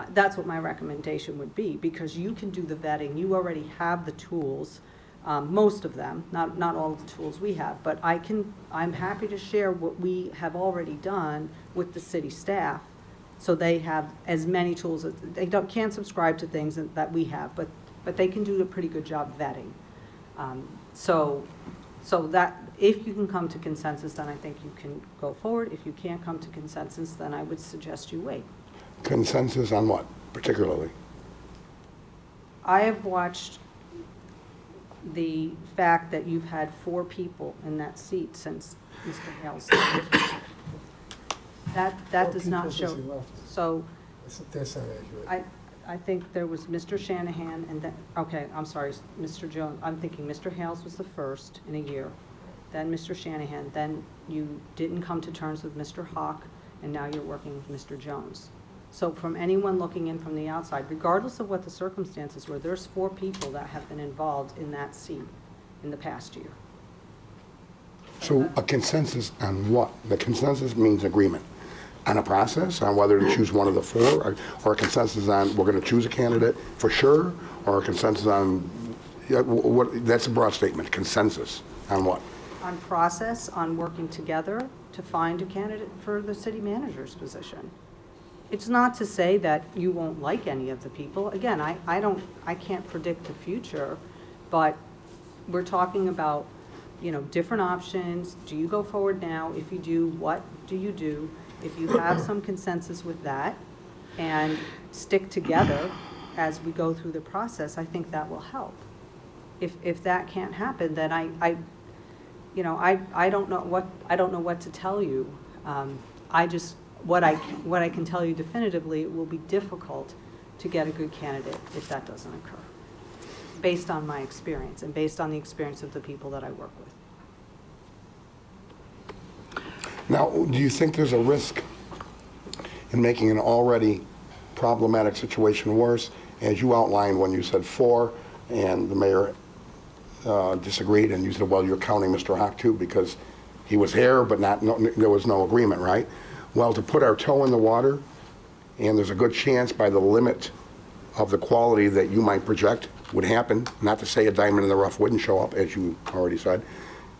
that's what my recommendation would be, because you can do the vetting. You already have the tools, most of them, not all of the tools we have, but I'm happy to share what we have already done with the city staff, so they have as many tools. They can't subscribe to things that we have, but they can do a pretty good job vetting. So that if you can come to consensus, then I think you can go forward. If you can't come to consensus, then I would suggest you wait. Consensus on what, particularly? I have watched the fact that you've had 4 people in that seat since Mr. Hale's. That does not show. So That's not accurate. I think there was Mr. Shanahan and then, okay, I'm sorry, Mr. Jones. I'm thinking Mr. Hales was the first in a year, then Mr. Shanahan, then you didn't come to terms with Mr. Hawk, and now you're working with Mr. Jones. So from anyone looking in from the outside, regardless of what the circumstances were, there's 4 people that have been involved in that seat. in the past year. So a consensus on what? The consensus means agreement on a process, on whether to choose one of the four, or a consensus on we're going to choose a candidate for sure, or a consensus on, yeah, what, that's a broad statement, consensus on what? On process, on working together to find a candidate for the city manager's position. It's not to say that you won't like any of the people. Again, I can't predict the future, but we're talking about, you know, different options. Do you go forward now? If you do, what do you do? If you have some consensus with that and stick together as we go through the process, I think that will help. If that can't happen, then I don't know what to tell you. What I can tell you definitively, it will be difficult to get a good candidate if that doesn't occur, based on my experience and based on the experience of the people that I work with. Now, do you think there's a risk in making an already problematic situation worse? As you outlined when you said 4, and the mayor disagreed, and you said, well, you're counting Mr. Hock too, because he was here, but there was no agreement, right? Well, to put our toe in the water, and there's a good chance by the limit of the quality that you might project would happen, not to say a diamond in the rough wouldn't show up, as you already said.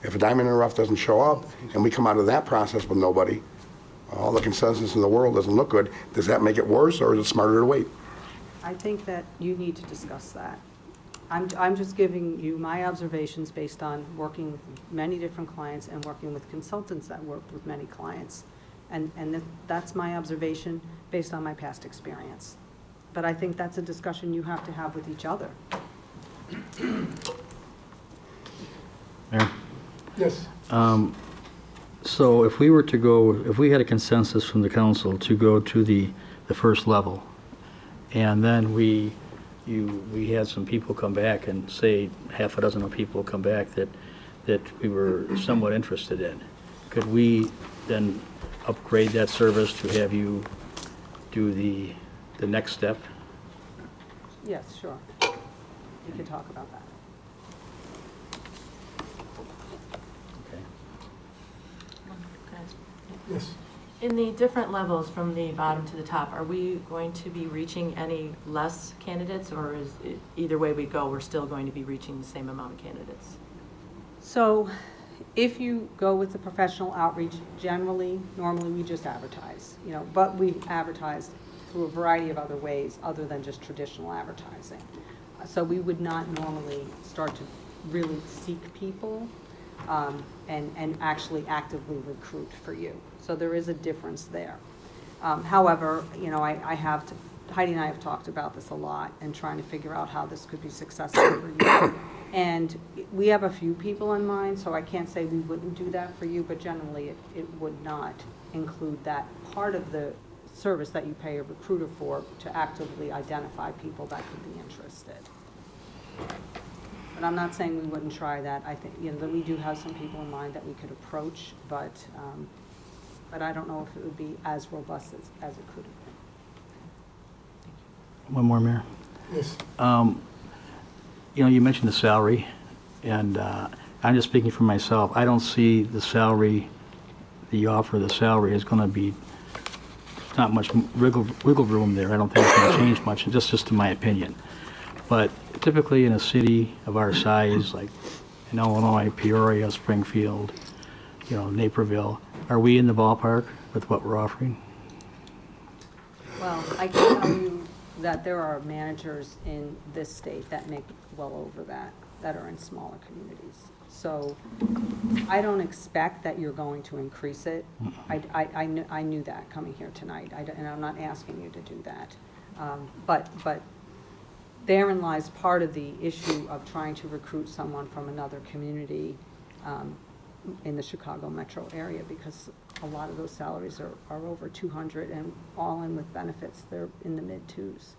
If a diamond in the rough doesn't show up, and we come out of that process with nobody, all the consensus in the world doesn't look good, does that make it worse, or is it smarter to wait? I think that you need to discuss that. I'm just giving you my observations based on working with many different clients and working with consultants that worked with many clients. And that's my observation based on my past experience. But I think that's a discussion you have to have with each other. Mayor? Yes. So if we had a consensus from the council to go to the first level, and then we had some people come back and say, half a dozen of people come back that we were somewhat interested in, could we then upgrade that service to have you do the next step? Yes, sure. We can talk about that. Okay. Yes. In the different levels from the bottom to the top, are we going to be reaching any less candidates, or is it, either way we go, we're still going to be reaching the same amount of candidates? So if you go with the professional outreach, normally we just advertise, but we advertise through a variety of other ways other than just traditional advertising. So we would not normally start to really seek people and actually actively recruit for you. So there is a difference there. However, Heidi and I have talked about this a lot and trying to figure out how this could be successful for you. And we have a few people in mind, so I can't say we wouldn't do that for you, but generally it would not include that part of the service that you pay a recruiter for to actively identify people that could be interested. But I'm not saying we wouldn't try that. I think that we do have some people in mind that we could approach, but I don't know if it would be as robust as it could have been. One more, Mayor. Yes. You mentioned the salary, and I'm just speaking for myself. I don't see the salary, the offer of the salary is going to be, not much wiggle room there. I don't think it's going to change much, just in my opinion. But typically in a city of our size, like in Illinois, Peoria, Springfield, Naperville, are we in the ballpark with what we're offering? Well, I can tell you that there are managers in this state that make well over that are in smaller communities. So I don't expect that you're going to increase it. I knew that coming here tonight, and I'm not asking you to do that. But therein lies part of the issue of trying to recruit someone from another community in the Chicago metro area, because a lot of those salaries are over 200, and all in with benefits, they're in the mid-2s.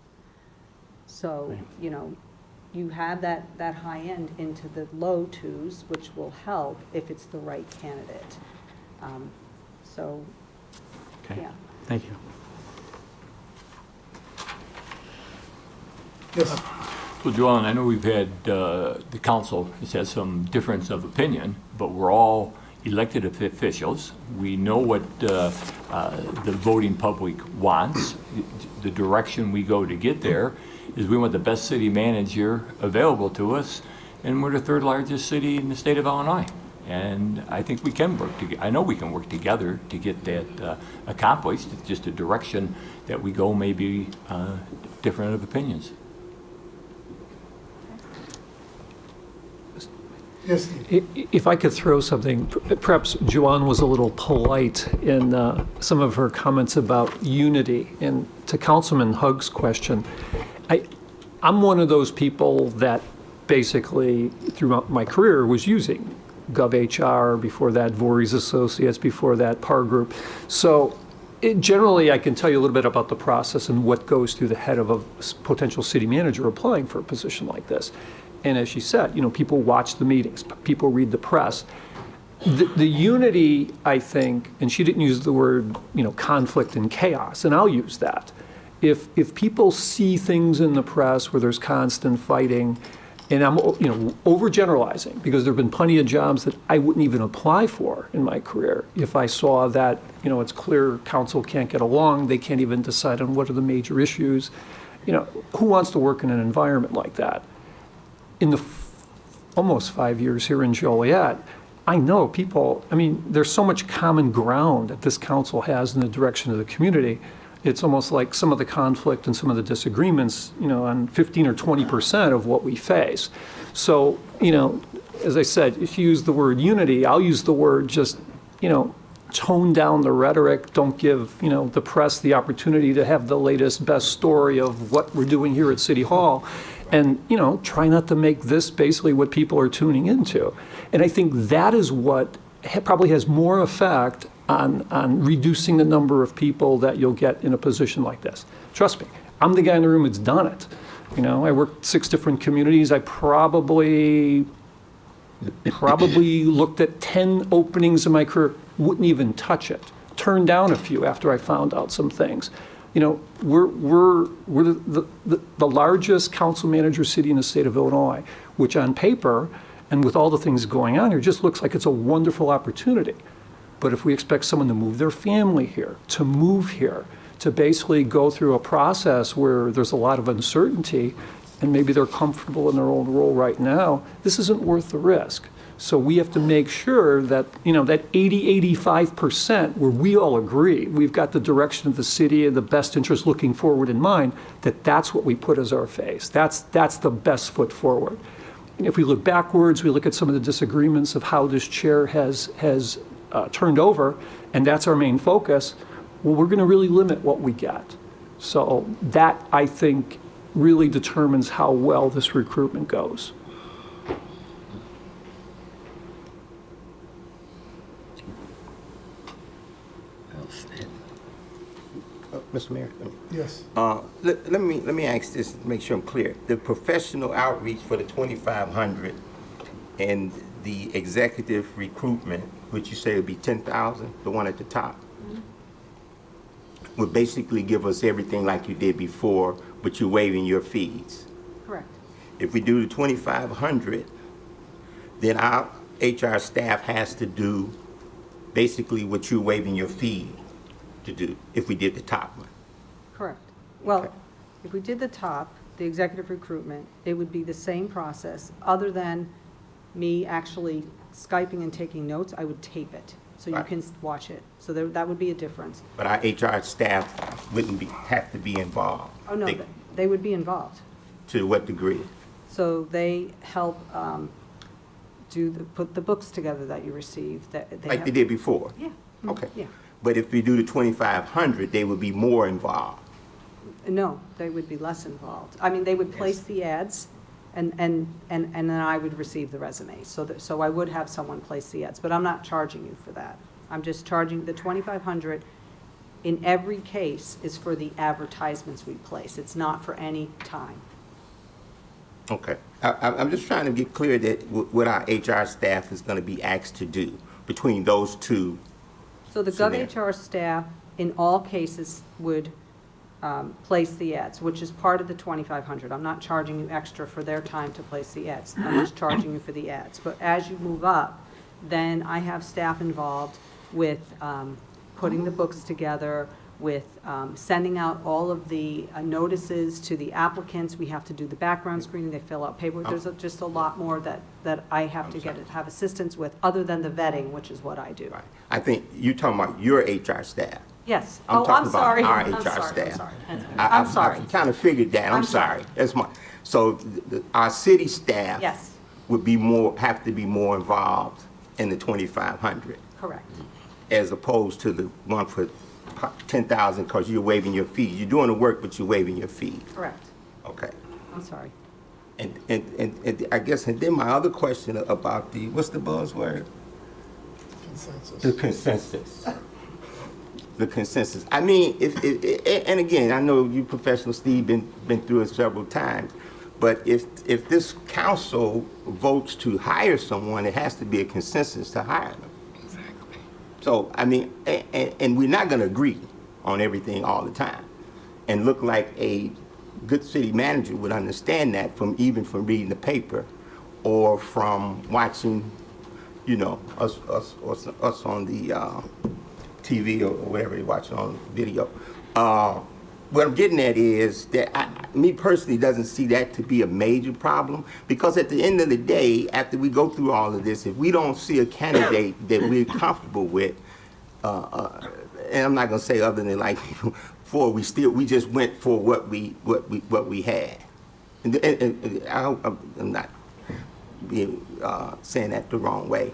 So, you have that high end into the low 2s, which will help if it's the right candidate. Okay. Yeah. Thank you. Yes. So Joellen, I know we've had, the council has had some difference of opinion, but we're all elected officials. We know what the voting public wants. The direction we go to get there is we want the best city manager available to us, and we're the third largest city in the state of Illinois. And I think we can work together. I know we can work together to get that accomplished. It's just a direction that we go may be different of opinions. Yes, Steve. If I could throw something, perhaps Joanne was a little polite in some of her comments about unity. And to Councilman Hugg's question, I'm one of those people that basically throughout my career was using GovHR, before that Voorhees Associates, before that PAR Group. So generally I can tell you a little bit about the process and what goes through the head of a potential city manager applying for a position like this. And as she said, people watch the meetings, people read the press. The unity, I think, and she didn't use the word, conflict and chaos, and I'll use that. If people see things in the press where there's constant fighting, and I'm, overgeneralizing, because there have been plenty of jobs that I wouldn't even apply for in my career. If I saw that, it's clear council can't get along, they can't even decide on what are the major issues. Who wants to work in an environment like that? In the almost 5 years here in Joliet, I know people, there's so much common ground that this council has in the direction of the community. It's almost like some of the conflict and some of the disagreements, on 15 or 20% of what we face. So, as I said, if you use the word unity, I'll use the word just, tone down the rhetoric. Don't give, the press the opportunity to have the latest, best story of what we're doing here at City Hall. And, try not to make this basically what people are tuning into. And I think that is what probably has more effect on reducing the number of people that you'll get in a position like this. Trust me, I'm the guy in the room that's done it. I worked 6 different communities. I probably looked at 10 openings in my career, wouldn't even touch it. Turned down a few after I found out some things. We're the largest council manager city in the state of Illinois, which on paper and with all the things going on here just looks like it's a wonderful opportunity. But if we expect someone to move their family here, to move here, to basically go through a process where there's a lot of uncertainty and maybe they're comfortable in their own role right now, this isn't worth the risk. So we have to make sure that, that 85% where we all agree, we've got the direction of the city and the best interest looking forward in mind, that's what we put as our face. That's the best foot forward. And if we look backwards, we look at some of the disagreements of how this chair has turned over, and that's our main focus, well, we're going to really limit what we get. So that, I think, really determines how well this recruitment goes. Mr. Mayor? Yes. Let me ask this to make sure I'm clear. The professional outreach for the 2,500 and the executive recruitment, which you say would be 10,000, the one at the top, would basically give us everything like you did before, but you're waiving your fees. Correct. If we do the 2,500, then our HR staff has to do basically what you're waiving your fee to do, if we did the top one. Correct. Well, if we did the top, the executive recruitment, it would be the same process, other than me actually Skyping and taking notes. I would tape it, so you Right. can watch it. So that would be a difference. But our HR staff wouldn't have to be involved. Oh, no, they would be involved. To what degree? So they help put the books together that you receive. Like they did before? Yeah. Okay. Yeah. But if we do the 2,500, they would be more involved. No, they would be less involved. I mean, they would place the ads, and then I would receive the resumes. So I would have someone place the ads, but I'm not charging you for that. I'm just charging the 2,500 in every case is for the advertisements we place. It's not for any time. Okay. I'm just trying to get clear that what our HR staff is going to be asked to do between those two. So the So there. GovHR staff, in all cases, would place the ads, which is part of the $2,500. I'm not charging you extra for their time to place the ads. I'm just charging you for the ads. But as you move up, then I have staff involved with putting the books together, with sending out all of the notices to the applicants. We have to do the background screening, they fill out paperwork. There's just a lot more that I have to have assistance with, other than the vetting, which is what I do. Right. I think you're talking about your HR staff. Yes. I'm talking about sorry. our I'm HR sorry. staff. I'm sorry. I kind of figured that. I'm sorry. That's my, so our city staff Yes, would have to be more involved in the 2,500 correct. as opposed to the one for 10,000 because you're waiving your fees. You're doing the work, but you're waiving your fees. Correct. Okay. I'm sorry. And I guess, and then my other question about what's the buzzword? Consensus. The consensus. The consensus. I mean, and again, I know you professional, Steve, been through it several times, but if this council votes to hire someone, it has to be a consensus to hire them. Exactly. So, I mean, and we're not gonna agree on everything all the time. And look like a good city manager would understand that from reading the paper or from watching, you know, us on the TV or whatever you're watching on video. What I'm getting at is that me personally doesn't see that to be a major problem, because at the end of the day, after we go through all of this, if we don't see a candidate that we're comfortable with, and I'm not gonna say other than like before, we just went for what we had. And I hope I'm not saying that the wrong way.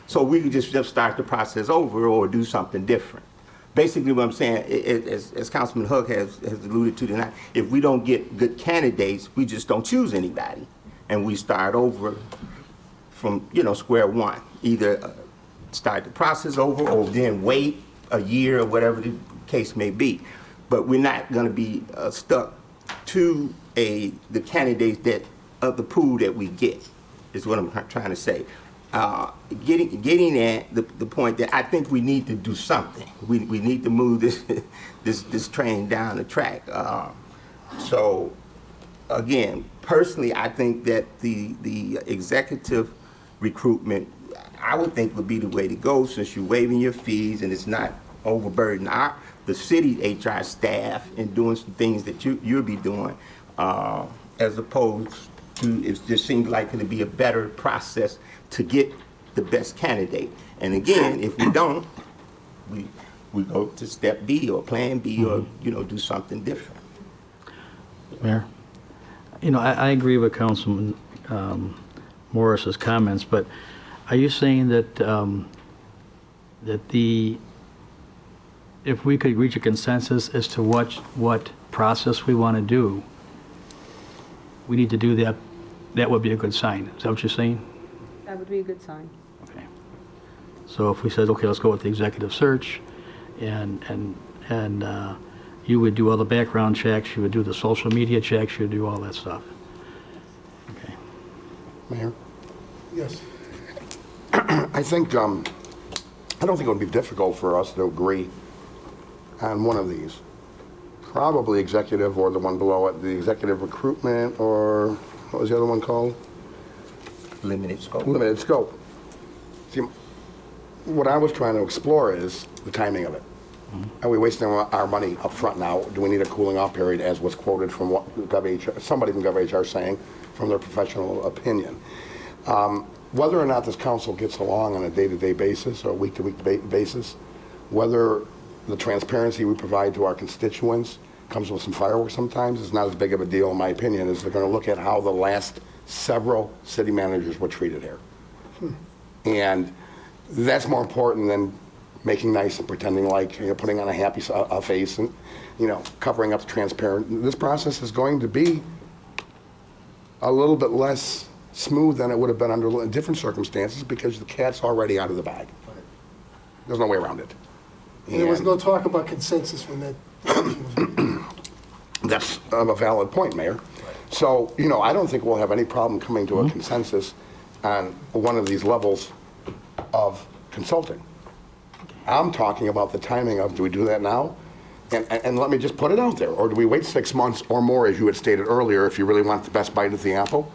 So we could just start the process over or do something different. Basically what I'm saying, as Councilman Hook has alluded to tonight, if we don't get good candidates, we just don't choose anybody. And we start over from, square one. Either start the process over or then wait a year or whatever the case may be. But we're not gonna be stuck to the candidates of the pool that we get, is what I'm trying to say. Getting at the point that I think we need to do something. We need to move this train down the track. So again, personally, I think that the executive recruitment, I would think, would be the way to go, since you're waiving your fees and it's not overburdening the city HR staff and doing some things that you'll be doing, as opposed to, it just seems like it'd be a better process to get the best candidate. And again, if we don't, we go to step B or plan B, or do something different. Mayor, I agree with Councilman Morris's comments, but are you saying that if we could reach a consensus as to what process we want to do, we need to do that? That would be a good sign. Is that what you're saying? That would be a good sign. Okay. So if we said, okay, let's go with the executive search, and you would do all the background checks, you would do the social media checks, you would do all that stuff. Okay. Mayor? Yes. I think, I don't think it would be difficult for us to agree on one of these. Probably executive, or the one below it, the executive recruitment, or what was the other one called? Limited scope. Limited scope. See, what I was trying to explore is the timing of it. Are we wasting our money up front now? Do we need a cooling off period, as was quoted from what somebody from GovHR saying, from their professional opinion? Whether or not this council gets along on a day-to-day basis or week-to-week basis, whether the transparency we provide to our constituents comes with some fireworks sometimes, is not as big of a deal, in my opinion, as they're going to look at how the last several city managers were treated here. And that's more important than making nice and pretending like, putting on a happy face and, covering up the transparent. This process is going to be a little bit less smooth than it would have been under different circumstances, because the cat's already out of the bag. There's no way around it. And there was no talk about consensus when that decision was made. That's a valid point, Mayor. So, I don't think we'll have any problem coming to a consensus on one of these levels of consulting. I'm talking about the timing of, do we do that now? And let me just put it out there, or do we wait 6 months or more, as you had stated earlier, if you really want the best bite at the apple?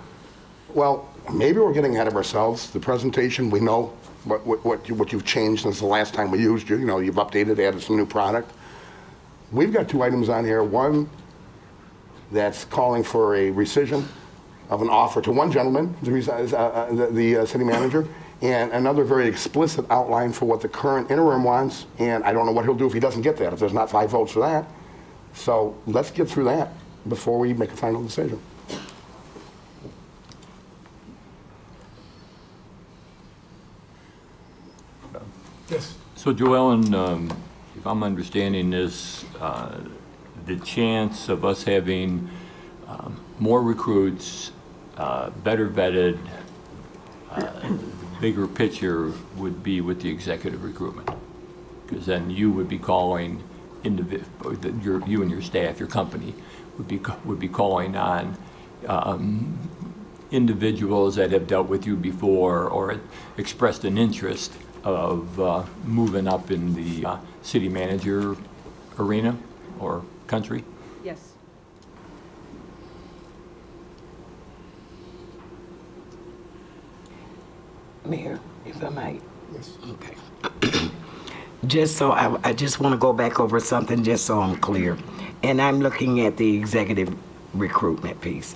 Well, maybe we're getting ahead of ourselves. The presentation, we know what you've changed since the last time we used you. You know, you've updated, added some new product. We've got 2 items on here. One that's calling for a rescission of an offer to one gentleman, the city manager, and another very explicit outline for what the current interim wants. And I don't know what he'll do if he doesn't get that, if there's not 5 votes for that. So let's get through that before we make a final decision. Yes. So Joellen, if I'm understanding this, the chance of us having more recruits, better vetted, bigger picture would be with the executive recruitment. Because then you would be calling, you and your staff, your company, would be calling on individuals that have dealt with you before or expressed an interest of moving up in the city manager arena or country? Yes. Mayor, if I might. Yes. Okay. Just so, I just want to go back over something just so I'm clear. And I'm looking at the executive recruitment piece.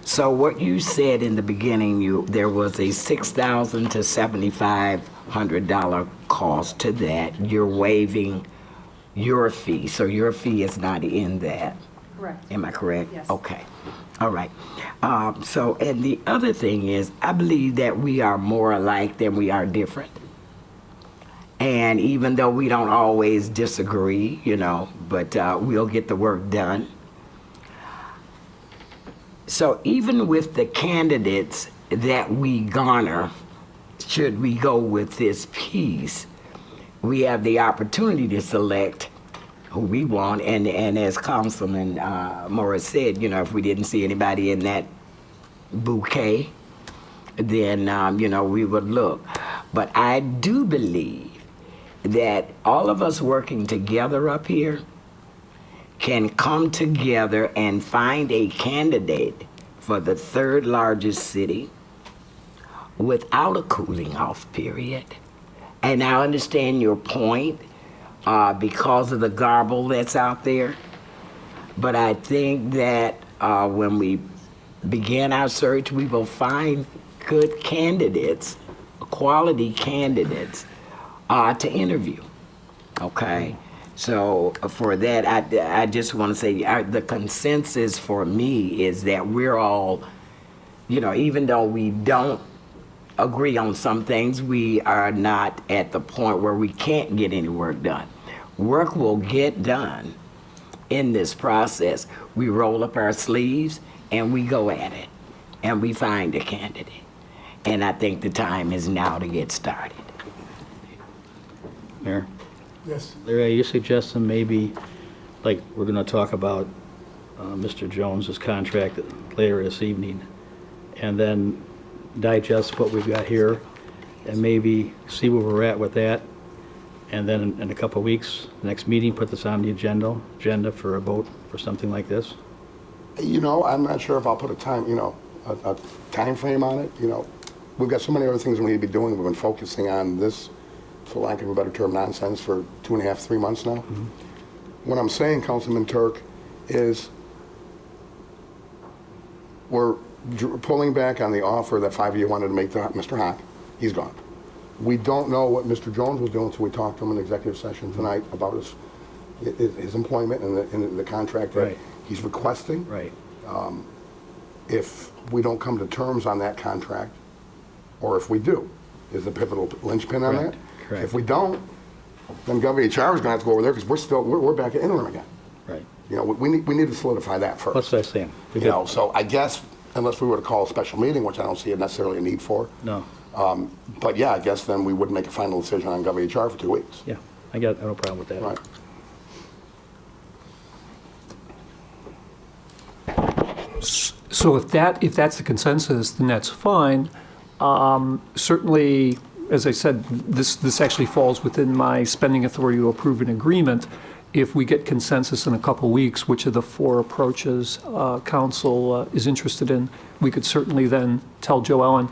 So what you said in the beginning, there was a $6,000 to $7,500 cost to that. You're waiving your fee, so your fee is not in that. Correct. Am I correct? Yes. Okay. All right. So, and the other thing is, I believe that we are more alike than we are different. And even though we don't always disagree, you know, but we'll get the work done. So even with the candidates that we garner, should we go with this piece, we have the opportunity to select who we want. And as Councilman Morris said, you know, if we didn't see anybody in that bouquet, then, you know, we would look. But I do believe that all of us working together up here can come together and find a candidate for the 3rd largest city without a cooling off period. And I understand your point because of the garble that's out there. But I think that when we begin our search, we will find good candidates, quality candidates to interview, okay? So for that, I just want to say the consensus for me is that we're all, you know, even though we don't agree on some things, we are not at the point where we can't get any work done. Work will get done in this process. We roll up our sleeves and we go at it and we find a candidate. And I think the time is now to get started. Mayor? Yes. Larry, are you suggesting maybe, like, we're going to talk about Mr. Jones's contract later this evening, and then digest what we've got here, and maybe see where we're at with that, and then in a couple of weeks, next meeting, put this on the agenda for a vote for something like this? You know, I'm not sure if I'll put a time, you know, a time frame on it. You know, we've got so many other things we need to be doing. We've been focusing on this, for lack of a better term, nonsense for 2.5, 3 months now. Mm-hmm. What I'm saying, Councilman Turk, is we're pulling back on the offer that 5 of you wanted to make to Mr. Hock. He's gone. We don't know what Mr. Jones was doing until we talked to him in executive session tonight about his employment and the contract that he's requesting. Right. If we don't come to terms on that contract, or if we do, is the pivotal linchpin on that. Correct. If we don't, then GovHR is going to have to go over there because we're back at interim again. Right. You know, we need to solidify that first. What's that saying? You know, so I guess unless we were to call a special meeting, which I don't see necessarily a need for. No. But yeah, I guess then we would make a final decision on GovHR for 2 weeks. Yeah, I got no problem with that. Right. So if that's the consensus, then that's fine. Certainly, as I said, this actually falls within my spending authority to approve an agreement. if we get consensus in a couple weeks, which of the 4 approaches council is interested in, we could certainly then tell Joe Ellen.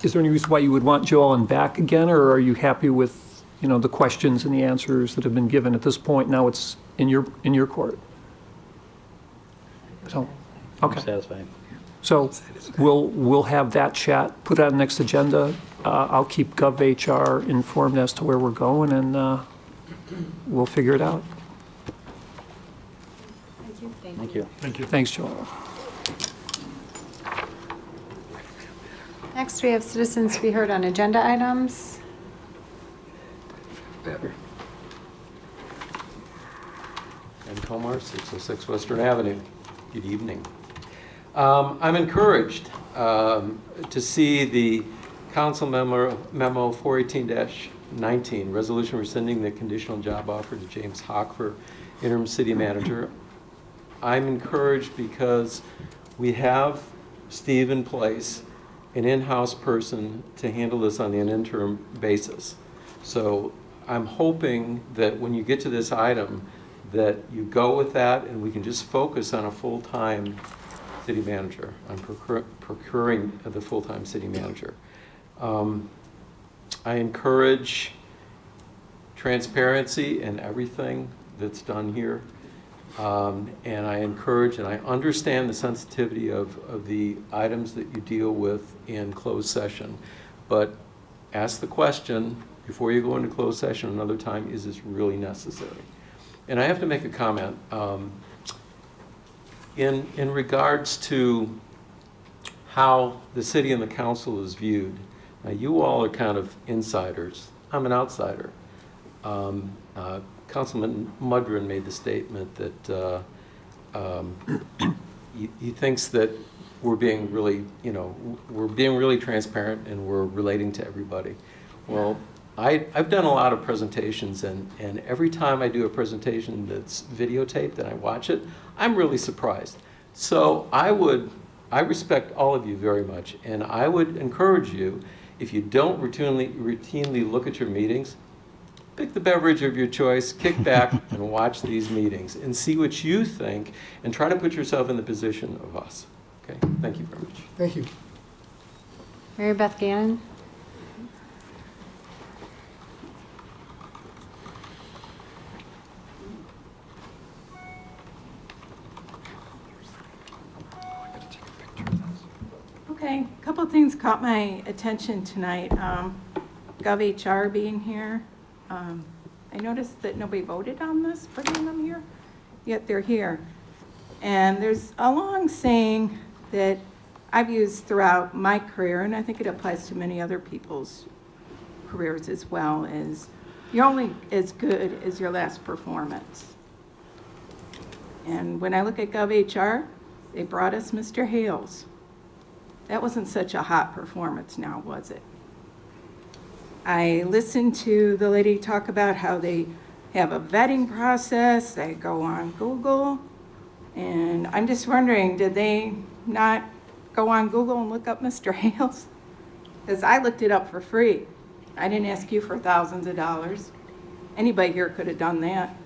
Is there any reason why you would want Joe Ellen back again, or are you happy with, the questions and the answers that have been given at this point? Now it's in your court. So, okay. I'm satisfied. So we'll have that chat, put it on the next agenda. I'll keep GovHR informed as to where we're going, and we'll figure it out. Thank you. Thank you. Thanks, Joel. Next, we have citizens to be heard on agenda items. And Comar, 606 Western Avenue. Good evening. I'm encouraged to see the council memo 418-19, resolution rescinding the conditional job offer to James Hawk for interim city manager. I'm encouraged because we have Steve in place, an in-house person to handle this on an interim basis. So I'm hoping that when you get to this item, that you go with that and we can just focus on a full-time city manager, on procuring the full-time city manager. I encourage transparency in everything that's done here. And I encourage and I understand the sensitivity of the items that you deal with in closed session. But ask the question before you go into closed session another time, is this really necessary? And I have to make a comment. In regards to how the city and the council is viewed, now you all are kind of insiders. I'm an outsider. Councilman Mudrin made the statement that he thinks that we're being really, we're being really transparent and we're relating to everybody. Well, I've done a lot of presentations, and every time I do a presentation that's videotaped and I watch it, I'm really surprised. So I respect all of you very much, and I would encourage you, if you don't routinely look at your meetings, pick the beverage of your choice, kick back, and watch these meetings, and see what you think, and try to put yourself in the position of us. Okay, thank you very much. Thank you. Mary Beth Gannon. Okay, a couple of things caught my attention tonight. GovHR being here. I noticed that nobody voted on this, putting them here, yet they're here. And there's a long saying that I've used throughout my career, and I think it applies to many other people's careers as well, is you're only as good as your last performance. And when I look at GovHR, they brought us Mr. Hales. That wasn't such a hot performance now, was it? I listened to the lady talk about how they have a vetting process, they go on Google, and I'm just wondering, did they not go on Google and look up Mr. Hales? Because I looked it up for free. I didn't ask you for thousands of dollars. Anybody here could have done that.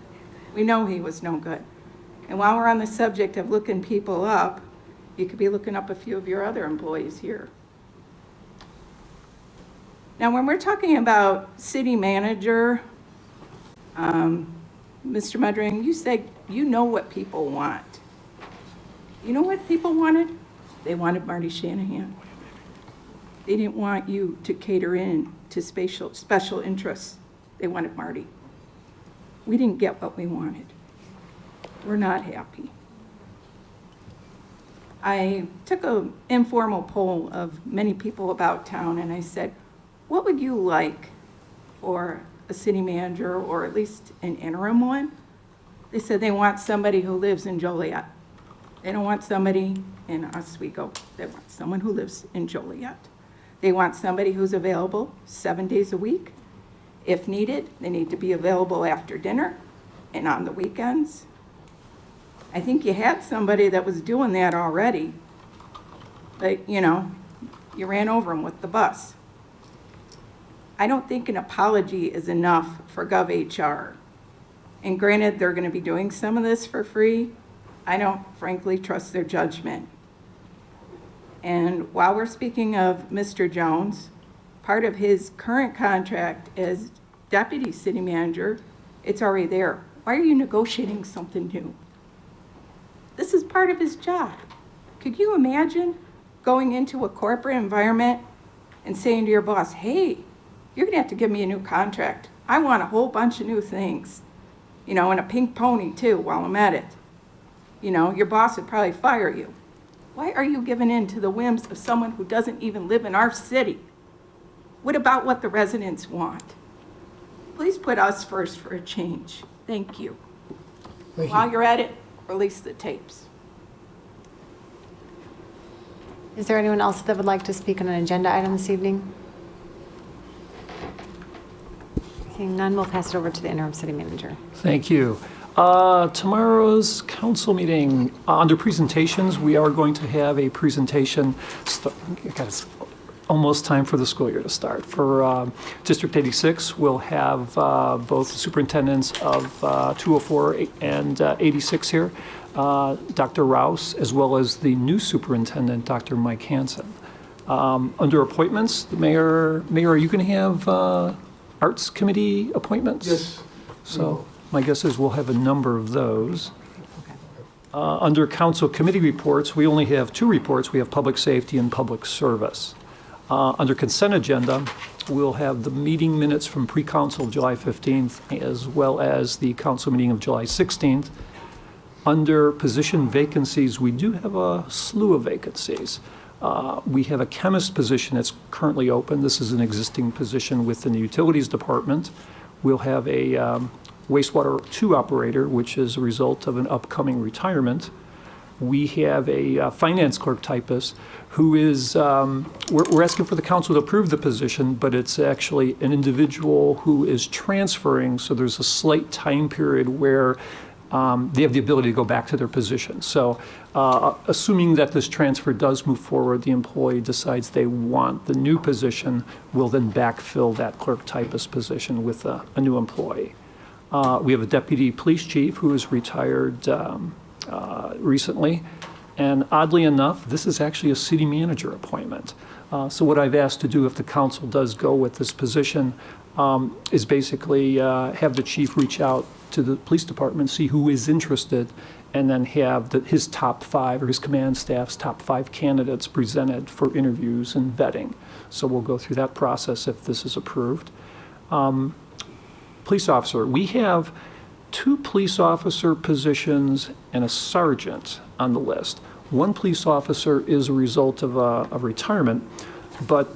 We know he was no good. And while we're on the subject of looking people up, you could be looking up a few of your other employees here. Now, when we're talking about city manager, Mr. Mudring, you said you know what people want. You know what people wanted? They wanted Marty Shanahan. They didn't want you to cater in to special interests. They wanted Marty. We didn't get what we wanted. We're not happy. I took an informal poll of many people about town, and I said, what would you like for a city manager, or at least an interim one? They said they want somebody who lives in Joliet. They don't want somebody in Oswego. They want someone who lives in Joliet. They want somebody who's available 7 days a week. If needed, they need to be available after dinner and on the weekends. I think you had somebody that was doing that already, but you ran over them with the bus. I don't think an apology is enough for GovHR. And granted, they're going to be doing some of this for free. I don't frankly trust their judgment. And while we're speaking of Mr. Jones, part of his current contract as deputy city manager, it's already there. Why are you negotiating something new? This is part of his job. Could you imagine going into a corporate environment and saying to your boss, hey, you're going to have to give me a new contract. I want a whole bunch of new things. You know, and a pink pony too while I'm at it. You know, your boss would probably fire you. Why are you giving in to the whims of someone who doesn't even live in our city? What about what the residents want? Please put us first for a change. Thank you. While you're at it, release the tapes. Is there anyone else that would like to speak on an agenda item this evening? Seeing none, we'll pass it over to the interim city manager. Thank you. Tomorrow's council meeting, under presentations, we are going to have a presentation. It's almost time for the school year to start. For District 86, we'll have both superintendents of 204 and 86 here, Dr. Rouse, as well as the new superintendent, Dr. Mike Hansen. Under appointments, the mayor, are you going to have Arts Committee appointments? Yes. So my guess is we'll have a number of those. Under council committee reports, we only have 2 reports. We have public safety and public service. Under consent agenda, we'll have the meeting minutes from pre-council July 15th, as well as the council meeting of July 16th. Under position vacancies, we do have a slew of vacancies. We have a chemist position that's currently open. This is an existing position within the utilities department. We'll have a wastewater 2 operator, which is a result of an upcoming retirement. We have a finance clerk typist who is, we're asking for the council to approve the position, but it's actually an individual who is transferring, so there's a slight time period where they have the ability to go back to their position. So assuming that this transfer does move forward, the employee decides they want the new position, will then backfill that clerk typist position with a new employee. We have a deputy police chief who is retired recently. And oddly enough, this is actually a city manager appointment. So what I've asked to do, if the council does go with this position, is basically have the chief reach out to the police department, see who is interested, and then have his top 5 or his command staff's top 5 candidates presented for interviews and vetting. So we'll go through that process if this is approved. Police officer, we have 2 police officer positions and a sergeant on the list. 1 police officer is a result of a retirement, but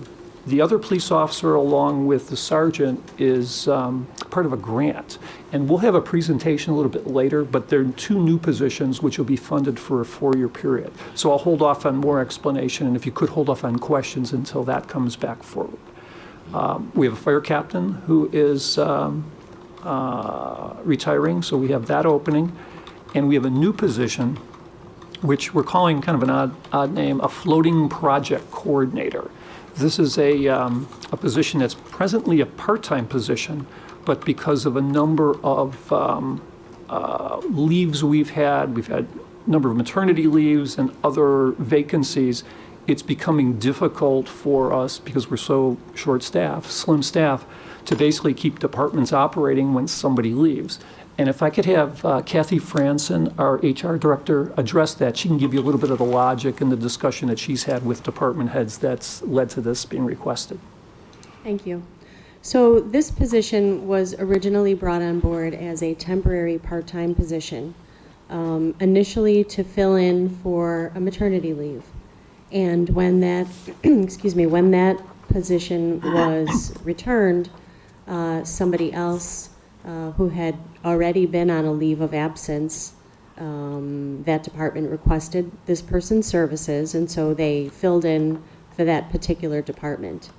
the other police officer, along with the sergeant, is part of a grant. And we'll have a presentation a little bit later, but there are 2 new positions which will be funded for a 4-year period. So I'll hold off on more explanation, and if you could hold off on questions until that comes back forward. We have a fire captain who is retiring, so we have that opening. And we have a new position, which we're calling kind of an odd name, a floating project coordinator. This is a position that's presently a part-time position, but because of a number of leaves we've had a number of maternity leaves and other vacancies, it's becoming difficult for us, because we're so short-staffed, slim staff, to basically keep departments operating when somebody leaves. And if I could have Kathy Franson, our HR director, address that, she can give you a little bit of the logic and the discussion that she's had with department heads that's led to this being requested. Thank you. So this position was originally brought on board as a temporary part-time position, initially to fill in for a maternity leave. And when that, when that position was returned, somebody else who had already been on a leave of absence, that department requested this person's services, and so they filled in for that particular department.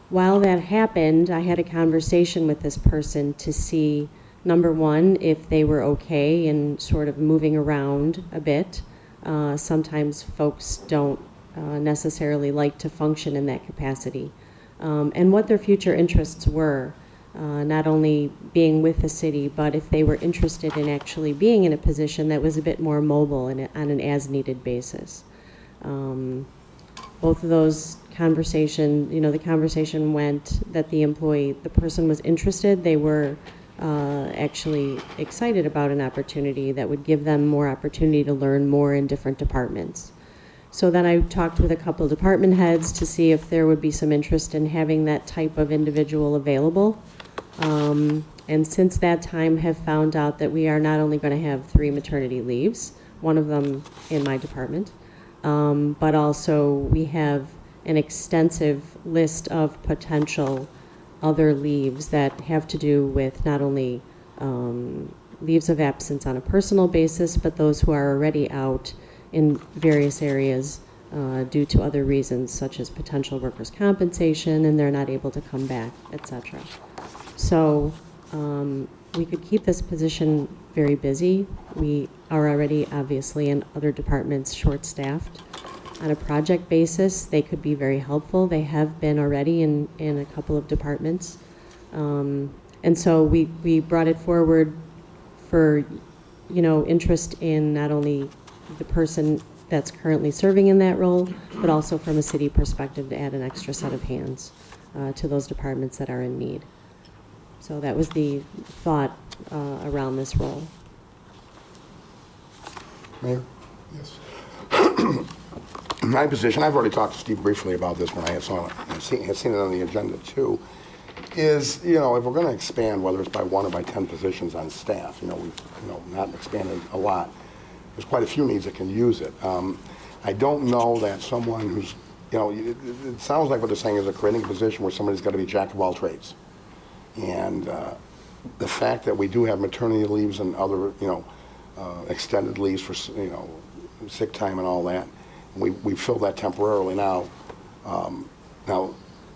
While that happened, I had a conversation with this person to see, number one, if they were okay in sort of moving around a bit. Sometimes folks don't necessarily like to function in that capacity, and what their future interests were. not only being with the city, but if they were interested in actually being in a position that was a bit more mobile and on an as-needed basis. Both of those conversation, the conversation went that the person was interested. They were actually excited about an opportunity that would give them more opportunity to learn more in different departments. So then I talked with a couple of department heads to see if there would be some interest in having that type of individual available. And since that time have found out that we are not only going to have 3 maternity leaves, one of them in my department, but also we have an extensive list of potential other leaves that have to do with not only leaves of absence on a personal basis, but those who are already out in various areas due to other reasons, such as potential workers' compensation, and they're not able to come back, etc. So we could keep this position very busy. We are already, obviously, in other departments short-staffed. On a project basis, they could be very helpful. They have been already in a couple of departments. And so we brought it forward for, interest in not only the person that's currently serving in that role, but also from a city perspective to add an extra set of hands to those departments that are in need. So that was the thought around this role. Mayor? Yes. My position, I've already talked to Steve briefly about this when I had seen it on the agenda too, is, if we're going to expand, whether it's by 1 or by 10 positions on staff, we've not expanded a lot. There's quite a few needs that can use it. I don't know that someone who's, it sounds like what they're saying is a creating a position where somebody's got to be jack of all trades. And the fact that we do have maternity leaves and other, extended leaves for, sick time and all that, we fill that temporarily now. Now,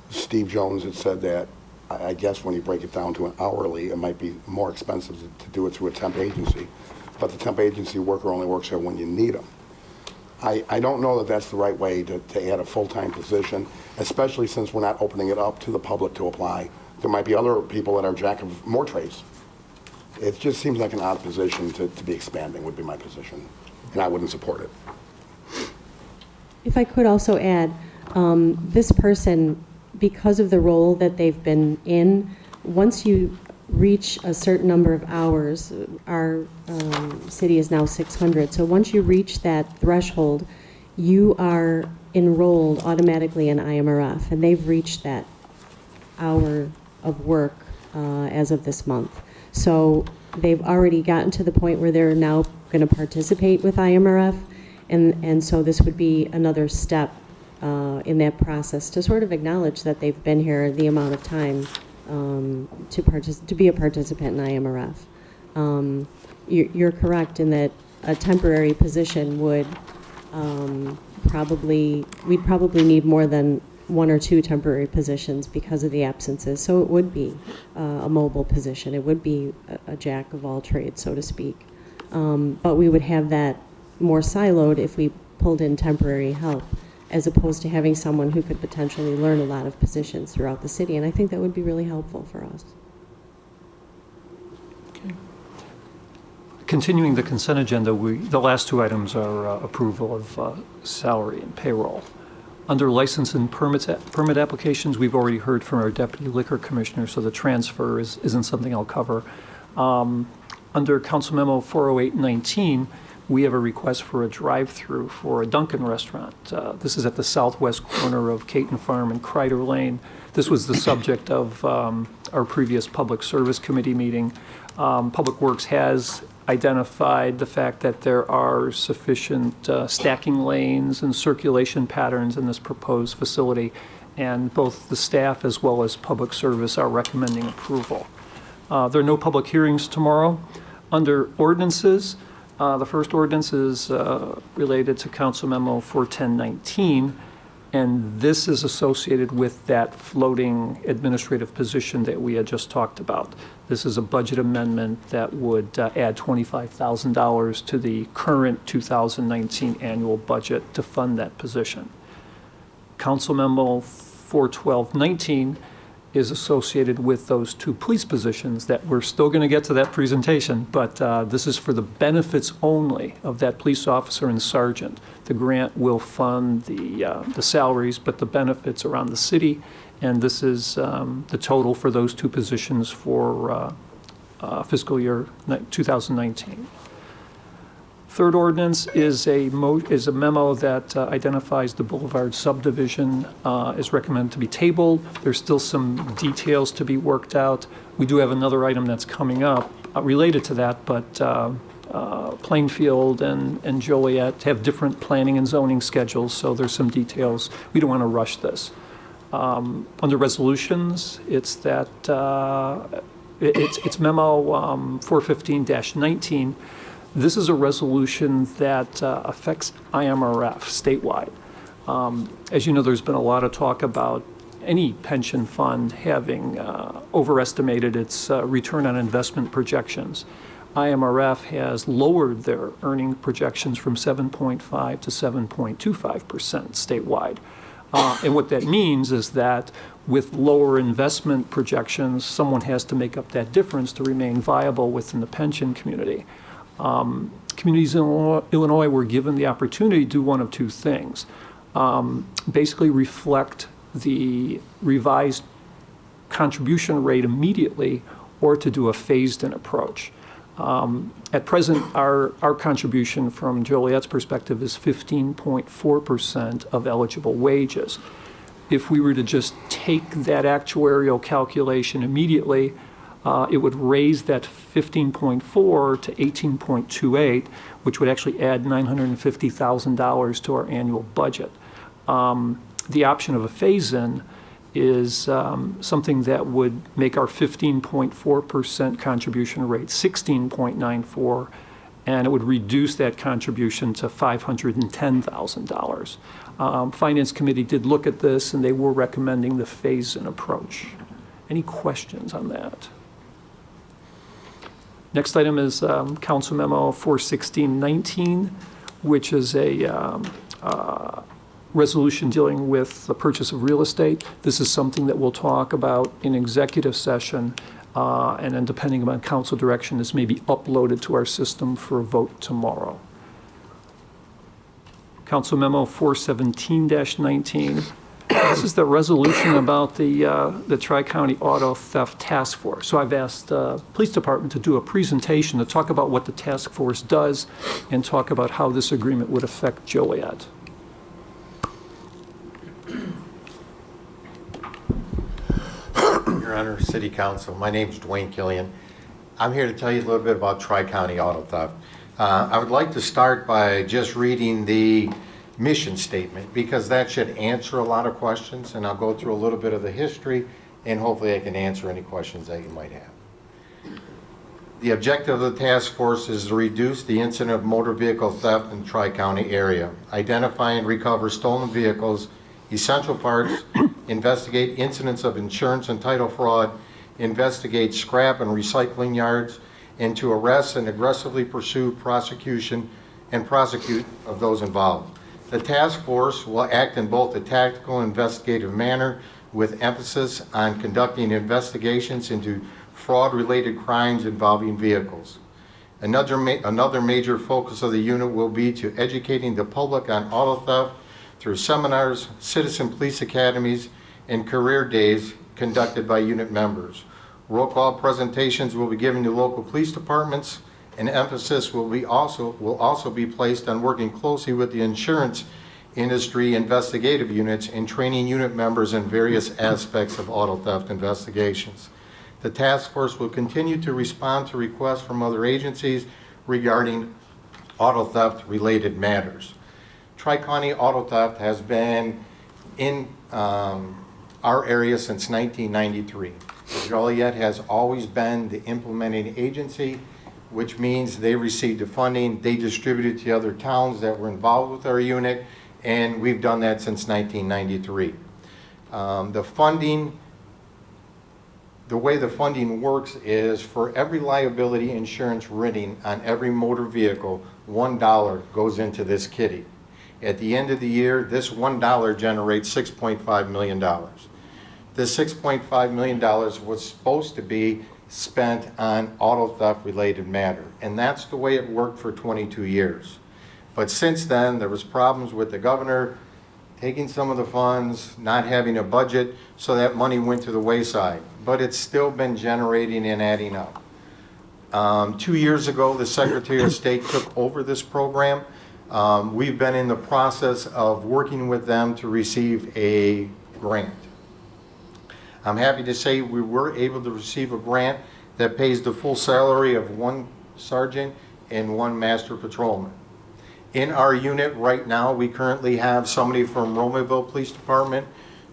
Steve Jones had said that, I guess when you break it down to an hourly, it might be more expensive to do it through a temp agency. But the temp agency worker only works there when you need them. I don't know that that's the right way to add a full-time position, especially since we're not opening it up to the public to apply. There might be other people that are jack of more trades. It just seems like an odd position to be expanding would be my position, and I wouldn't support it. If I could also add, this person, because of the role that they've been in, once you reach a certain number of hours, our city is now 600, so once you reach that threshold, you are enrolled automatically in IMRF, and they've reached that hour of work as of this month. So they've already gotten to the point where they're now going to participate with IMRF, and so this would be another step in that process to sort of acknowledge that they've been here the amount of time to be a participant in IMRF. You're correct in that a temporary position would we'd probably need more than 1 or 2 temporary positions because of the absences. So it would be a mobile position. It would be a jack of all trades, so to speak. But we would have that more siloed if we pulled in temporary help, as opposed to having someone who could potentially learn a lot of positions throughout the city. And I think that would be really helpful for us. Okay. Continuing the consent agenda, the last 2 items are approval of salary and payroll. Under license and permit applications, we've already heard from our Deputy Liquor Commissioner, so the transfer isn't something I'll cover. Under Council Memo 40819, we have a request for a drive-through for a Dunkin' restaurant. This is at the southwest corner of Caton Farm and Kreider Lane. This was the subject of our previous Public Service Committee meeting. Public Works has identified the fact that there are sufficient stacking lanes and circulation patterns in this proposed facility, and both the staff as well as Public Service are recommending approval. There are no public hearings tomorrow. Under ordinances, the first ordinance is related to Council Memo 41019, and this is associated with that floating administrative position that we had just talked about. This is a budget amendment that would add $25,000 to the current 2019 annual budget to fund that position. Council Memo 41219 is associated with those 2 police positions that we're still going to get to that presentation, but this is for the benefits only of that police officer and sergeant. The grant will fund the salaries, but the benefits are on the city, and this is the total for those 2 positions for fiscal year 2019. Third ordinance is a memo that identifies the Boulevard subdivision is recommended to be tabled. There's still some details to be worked out. We do have another item that's coming up related to that, but Plainfield and Joliet have different planning and zoning schedules, so there's some details. We don't want to rush this. Under resolutions, it's that it's memo 415-19. This is a resolution that affects IMRF statewide. As you know, there's been a lot of talk about any pension fund having overestimated its return on investment projections. IMRF has lowered their earning projections from 7.5 to 7.25% statewide. And what that means is that with lower investment projections, someone has to make up that difference to remain viable within the pension community. Communities in Illinois were given the opportunity to do one of 2 things. Basically reflect the revised contribution rate immediately, or to do a phased-in approach. At present, our contribution from Joliet's perspective is 15.4% of eligible wages. If we were to just take that actuarial calculation immediately, it would raise that 15.4 to 18.28, which would actually add $950,000 to our annual budget. The option of a phase-in is something that would make our 15.4% contribution rate 16.94, and it would reduce that contribution to $510,000. Finance Committee did look at this, and they were recommending the phase-in approach. Any questions on that? Next item is Council Memo 41619, which is a resolution dealing with the purchase of real estate. This is something that we'll talk about in executive session, and then depending on council direction, this may be uploaded to our system for a vote tomorrow. Council Memo 417-19. This is the resolution about the Tri-County Auto Theft Task Force. So I've asked the Police Department to do a presentation to talk about what the task force does and talk about how this agreement would affect Joliet. Your Honor, City Council, my name is Dwayne Killian. I'm here to tell you a little bit about Tri-County Auto Theft. I would like to start by just reading the mission statement, because that should answer a lot of questions, and I'll go through a little bit of the history, and hopefully I can answer any questions that you might have. The objective of the task force is to reduce the incident of motor vehicle theft in the Tri-County area, identify and recover stolen vehicles, essential parts, investigate incidents of insurance and title fraud, investigate scrap and recycling yards, and to arrest and aggressively pursue prosecution and prosecute of those involved. The task force will act in both a tactical and investigative manner, with emphasis on conducting investigations into fraud-related crimes involving vehicles. Another major focus of the unit will be to educating the public on auto theft through seminars, citizen police academies, and career days conducted by unit members. Roll call presentations will be given to local police departments, and emphasis will also be placed on working closely with the insurance industry investigative units and training unit members in various aspects of auto theft investigations. The task force will continue to respond to requests from other agencies regarding auto theft related matters. Tri-County Auto Theft has been in our area since 1993. Joliet has always been the implementing agency, which means they received the funding, they distributed to other towns that were involved with our unit, and we've done that since 1993. The way the funding works is for every liability insurance rating on every motor vehicle, $1 goes into this kitty. At the end of the year, this $1 generates $6.5 million. the $6.5 million was supposed to be spent on auto theft-related matter. And that's the way it worked for 22 years. But since then, there was problems with the governor taking some of the funds, not having a budget, so that money went to the wayside. But it's still been generating and adding up. 2 years ago, the Secretary of State took over this program. We've been in the process of working with them to receive a grant. I'm happy to say we were able to receive a grant that pays the full salary of one sergeant and one master patrolman. In our unit right now, we currently have somebody from Romaville Police Department,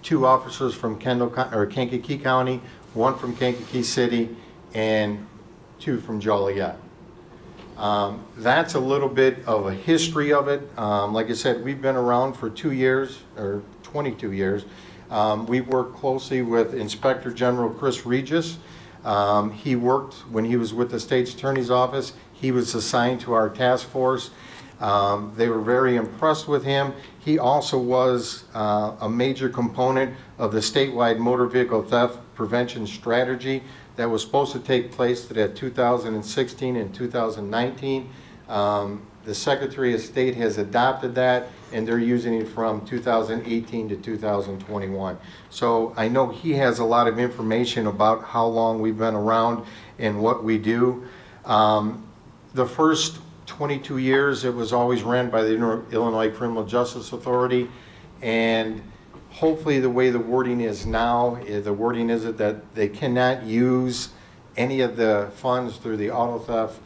2 officers from Kankakee County, 1 from Kankakee City, and 2 from Joliet. That's a little bit of a history of it. Like I said, we've been around for 2 years, or 22 years. We work closely with Inspector General Chris Regis. He worked, when he was with the State's Attorney's Office, he was assigned to our task force. They were very impressed with him. He also was a major component of the statewide motor vehicle theft prevention strategy that was supposed to take place at 2016 and 2019. The Secretary of State has adopted that, and they're using it from 2018 to 2021. So I know he has a lot of information about how long we've been around and what we do. The first 22 years, it was always ran by the Illinois Criminal Justice Authority, and hopefully the way the wording is now, the wording is that they cannot use any of the funds through the auto theft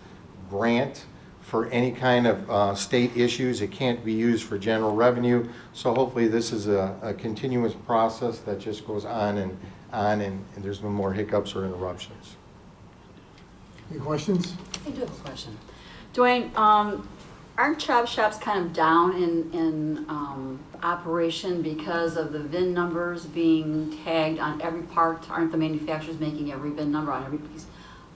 grant for any kind of state issues. It can't be used for general revenue. So hopefully this is a continuous process that just goes on, and there's no more hiccups or interruptions. Any questions? I do have a question. Dwayne, aren't chop shops kind of down in operation because of the VIN numbers being tagged on every part? Aren't the manufacturers making every VIN number on every piece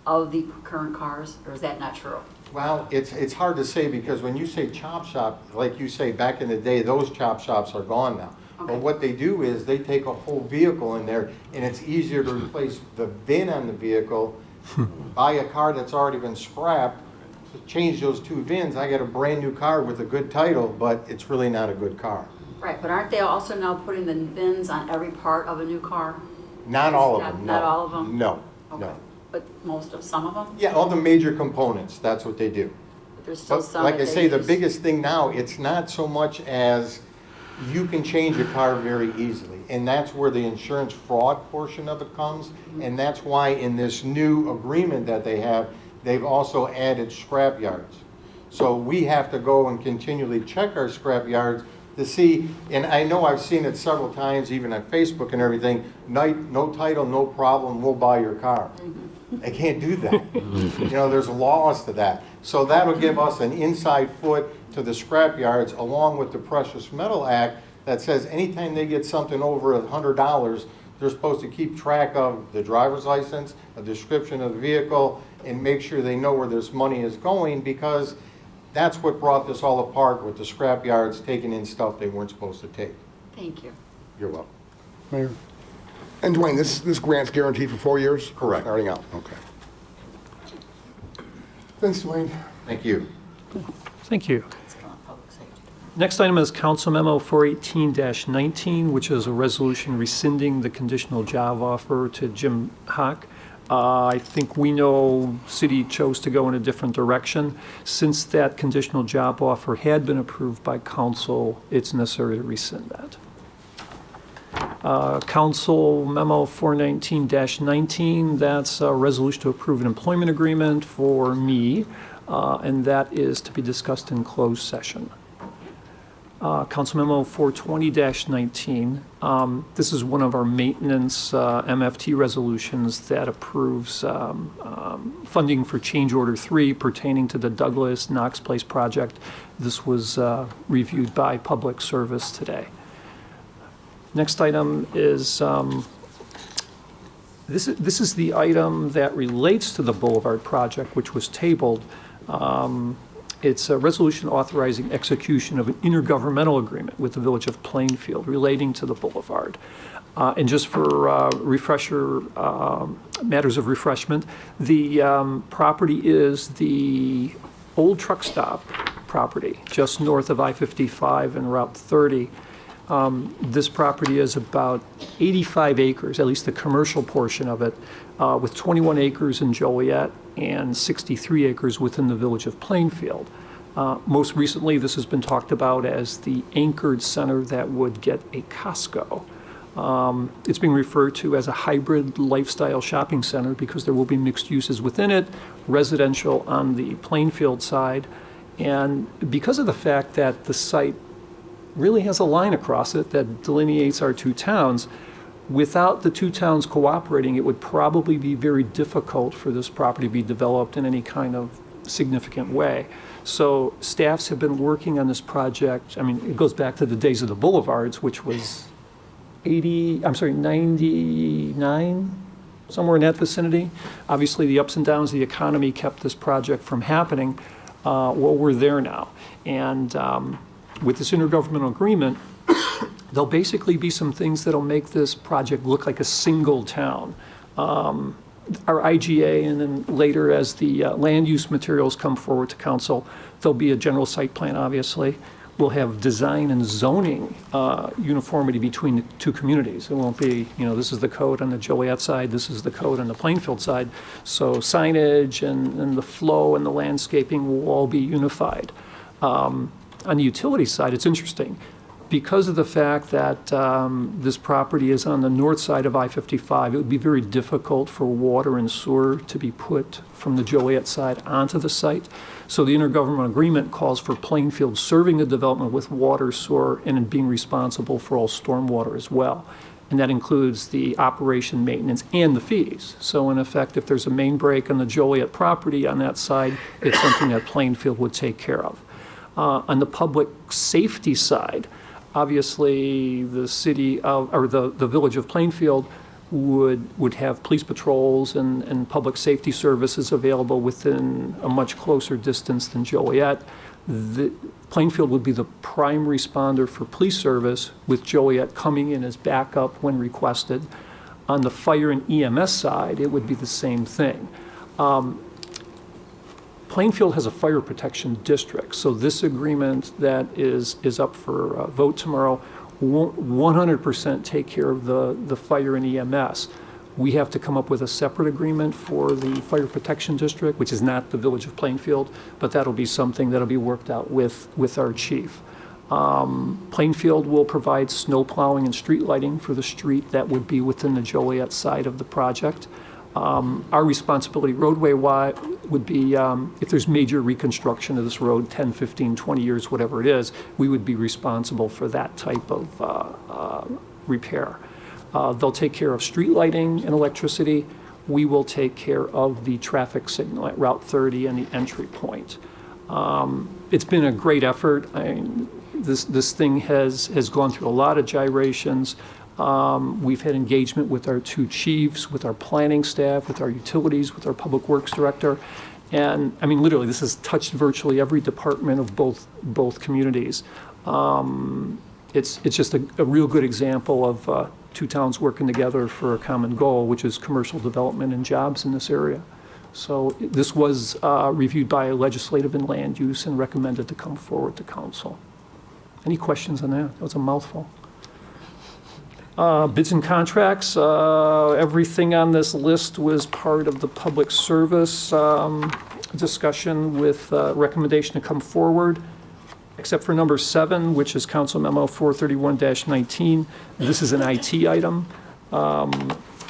of the current cars, or is that not true? Well, it's hard to say, because when you say chop shop, like you say, back in the day, those chop shops are gone now. Okay. But what they do is they take a whole vehicle in there, and it's easier to replace the VIN on the vehicle, buy a car that's already been scrapped, change those 2 VINs. I got a brand new car with a good title, but it's really not a good car. Right, but aren't they also now putting the VINs on every part of a new car? Not all of them, no. Not all of them? No, Okay. no. But some of them? Yeah, all the major components, that's what they do. But there's still But some like I that they say, the use. biggest thing now, it's not so much as you can change a car very easily. And that's where the insurance fraud portion of it comes. And that's why in this new agreement that they have, they've also added scrap yards. So we have to go and continually check our scrap yards to see, and I know I've seen it several times, even on Facebook and everything, no title, no problem, we'll buy your car. They can't do that. You know, there's laws to that. So that'll give us an inside foot to the scrap yards, along with the Precious Metal Act that says anytime they get something over $100, they're supposed to keep track of the driver's license, a description of the vehicle, and make sure they know where this money is going, because that's what brought this all apart, with the scrap yards taking in stuff they weren't supposed to take. Thank you. You're welcome. Mayor? And Dwayne, this grant's guaranteed for 4 years? Correct. Starting out, okay. Thanks, Dwayne. Thank you. Thank you. Next item is Council Memo 418-19, which is a resolution rescinding the conditional job offer to Jim Hock. I think we know city chose to go in a different direction. Since that conditional job offer had been approved by council, it's necessary to rescind that. Council Memo 419-19, that's a resolution to approve an employment agreement for me, and that is to be discussed in closed session. Council Memo 420-19, this is one of our maintenance MFT resolutions that approves funding for Change Order 3 pertaining to the Douglas Knox Place project. This was reviewed by Public Service today. Next item is, this is the item that relates to the Boulevard project, which was tabled. It's a resolution authorizing execution of an intergovernmental agreement with the Village of Plainfield relating to the boulevard. And just for matters of refreshment, the property is the old truck stop property, just north of I-55 and Route 30. This property is about 85 acres, at least the commercial portion of it, with 21 acres in Joliet and 63 acres within the Village of Plainfield. Most recently, this has been talked about as the anchored center that would get a Costco. It's being referred to as a hybrid lifestyle shopping center because there will be mixed uses within it, residential on the Plainfield side, and because of the fact that the site really has a line across it that delineates our two towns, without the two towns cooperating, it would probably be very difficult for this property to be developed in any kind of significant way. So staffs have been working on this project. I mean, it goes back to the days of the boulevards, which was 99, somewhere in that vicinity. Obviously, the ups and downs of the economy kept this project from happening. Well, we're there now. And with this intergovernmental agreement, there'll basically be some things that'll make this project look like a single town. Our IGA, and then later as the land use materials come forward to council, there'll be a general site plan, obviously. We'll have design and zoning uniformity between the two communities. It won't be, this is the code on the Joliet side, this is the code on the Plainfield side. So signage and the flow and the landscaping will all be unified. On the utility side, it's interesting. Because of the fact that this property is on the north side of I-55, it would be very difficult for water and sewer to be put from the Joliet side onto the site. So the intergovernmental agreement calls for Plainfield serving the development with water, sewer, and being responsible for all stormwater as well. And that includes the operation, maintenance, and the fees. So in effect, if there's a main break on the Joliet property on that side, it's something that Plainfield would take care of. On the public safety side, obviously, the city of, or the Village of Plainfield would have police patrols and public safety services available within a much closer distance than Joliet. Plainfield would be the prime responder for police service, with Joliet coming in as backup when requested. On the fire and EMS side, it would be the same thing. Plainfield has a fire protection district, so this agreement that is up for vote tomorrow won't 100% take care of the fire and EMS. We have to come up with a separate agreement for the fire protection district, which is not the Village of Plainfield, but that'll be something that'll be worked out with our chief. Plainfield will provide snow plowing and street lighting for the street that would be within the Joliet side of the project. Our responsibility roadway-wise would be, if there's major reconstruction of this road, 10, 15, 20 years, whatever it is, we would be responsible for that type of repair. They'll take care of street lighting and electricity. We will take care of the traffic signal at Route 30 and the entry point. It's been a great effort. This thing has gone through a lot of gyrations. We've had engagement with our two chiefs, with our planning staff, with our utilities, with our public works director. And I mean, literally, this has touched virtually every department of both communities. It's just a real good example of two towns working together for a common goal, which is commercial development and jobs in this area. So this was reviewed by legislative and land use and recommended to come forward to council. Any questions on that? That was a mouthful. Bids and contracts, everything on this list was part of the public service discussion with recommendation to come forward, except for number 7, which is Council Memo 431-19. This is an IT item.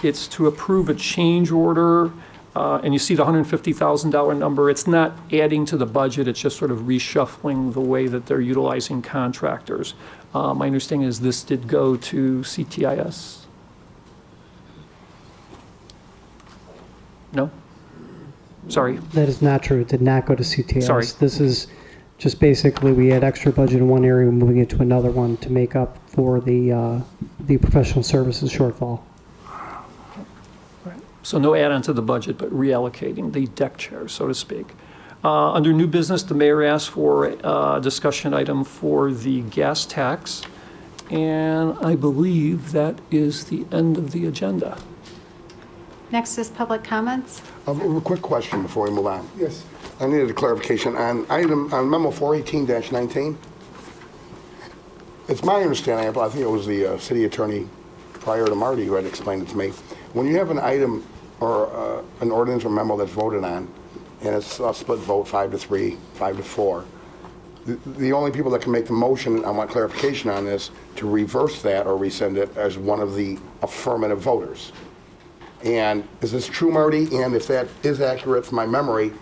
It's to approve a change order, and you see the $150,000 number. It's not adding to the budget, it's just sort of reshuffling the way that they're utilizing contractors. My understanding is this did go to CTIS. No? Sorry. That is not true. It did not go to CTIS. Sorry. This is just basically we had extra budget in one area, moving it to another one to make up for the professional services shortfall. So no add-on to the budget, but reallocating the deck chair, so to speak. Under new business, the mayor asked for a discussion item for the gas tax, and I believe that is the end of the agenda. Next is public comments. A quick question before we move on. Yes. I needed a clarification on on memo 418-19. It's my understanding, I think it was the city attorney prior to Marty who had explained it to me. When you have an item or an ordinance or memo that's voted on, and it's a split vote, 5-3, 5-4, the only people that can make the motion, I want clarification on this, to reverse that or rescind it as one of the affirmative voters. And is this true, Marty? And if that is accurate from my memory,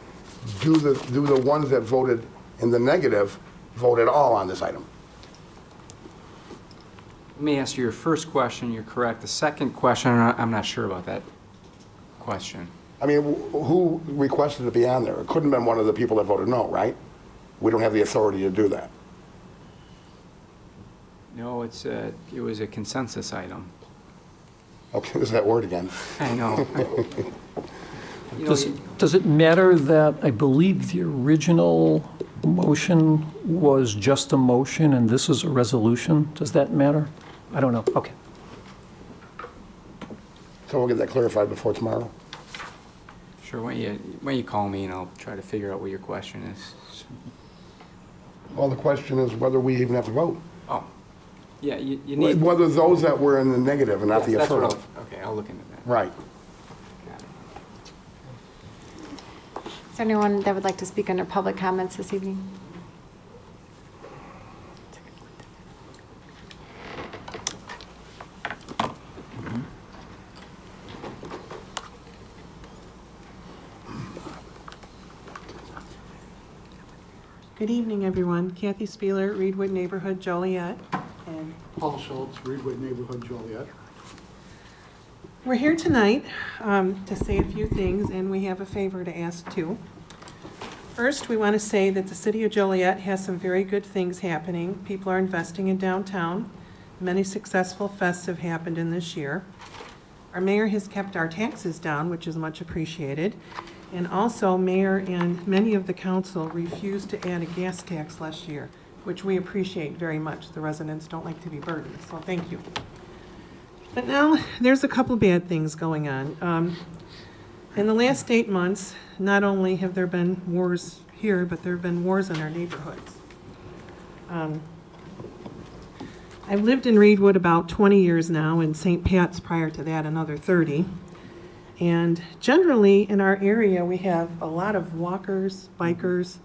do the ones that voted in the negative vote at all on this item? Let me answer your first question. You're correct. The second question, I'm not sure about that question. I mean, who requested to be on there? It couldn't have been one of the people that voted no, right? We don't have the authority to do that. No, it was a consensus item. Okay, there's that word again. I know. Does it matter that I believe the original motion was just a motion and this is a resolution? Does that matter? I don't know. Okay. So we'll get that clarified before tomorrow. Sure. Why don't you call me and I'll try to figure out what your question is. Well, the question is whether we even have to vote. Oh, yeah. You need whether those that were in the negative and not the that's what affirmative. okay, I'll look into that. Right. Is there anyone that would like to speak under public comments this evening? Good evening, everyone. Kathy Spieler, Reedwood Neighborhood, Joliet. And Paul Schultz, Reedwood Neighborhood, Joliet. we're here tonight to say a few things, and we have a favor to ask too. First, we want to say that the city of Joliet has some very good things happening. People are investing in downtown. Many successful fests have happened in this year. Our mayor has kept our taxes down, which is much appreciated. And also, mayor and many of the council refused to add a gas tax last year, which we appreciate very much. The residents don't like to be burdened, so thank you. But now, there's a couple bad things going on. In the last 8 months, not only have there been wars here, but there have been wars in our neighborhoods. I've lived in Reedwood about 20 years now, and St. Pat's prior to that another 30. And generally, in our area, we have a lot of walkers, bikers,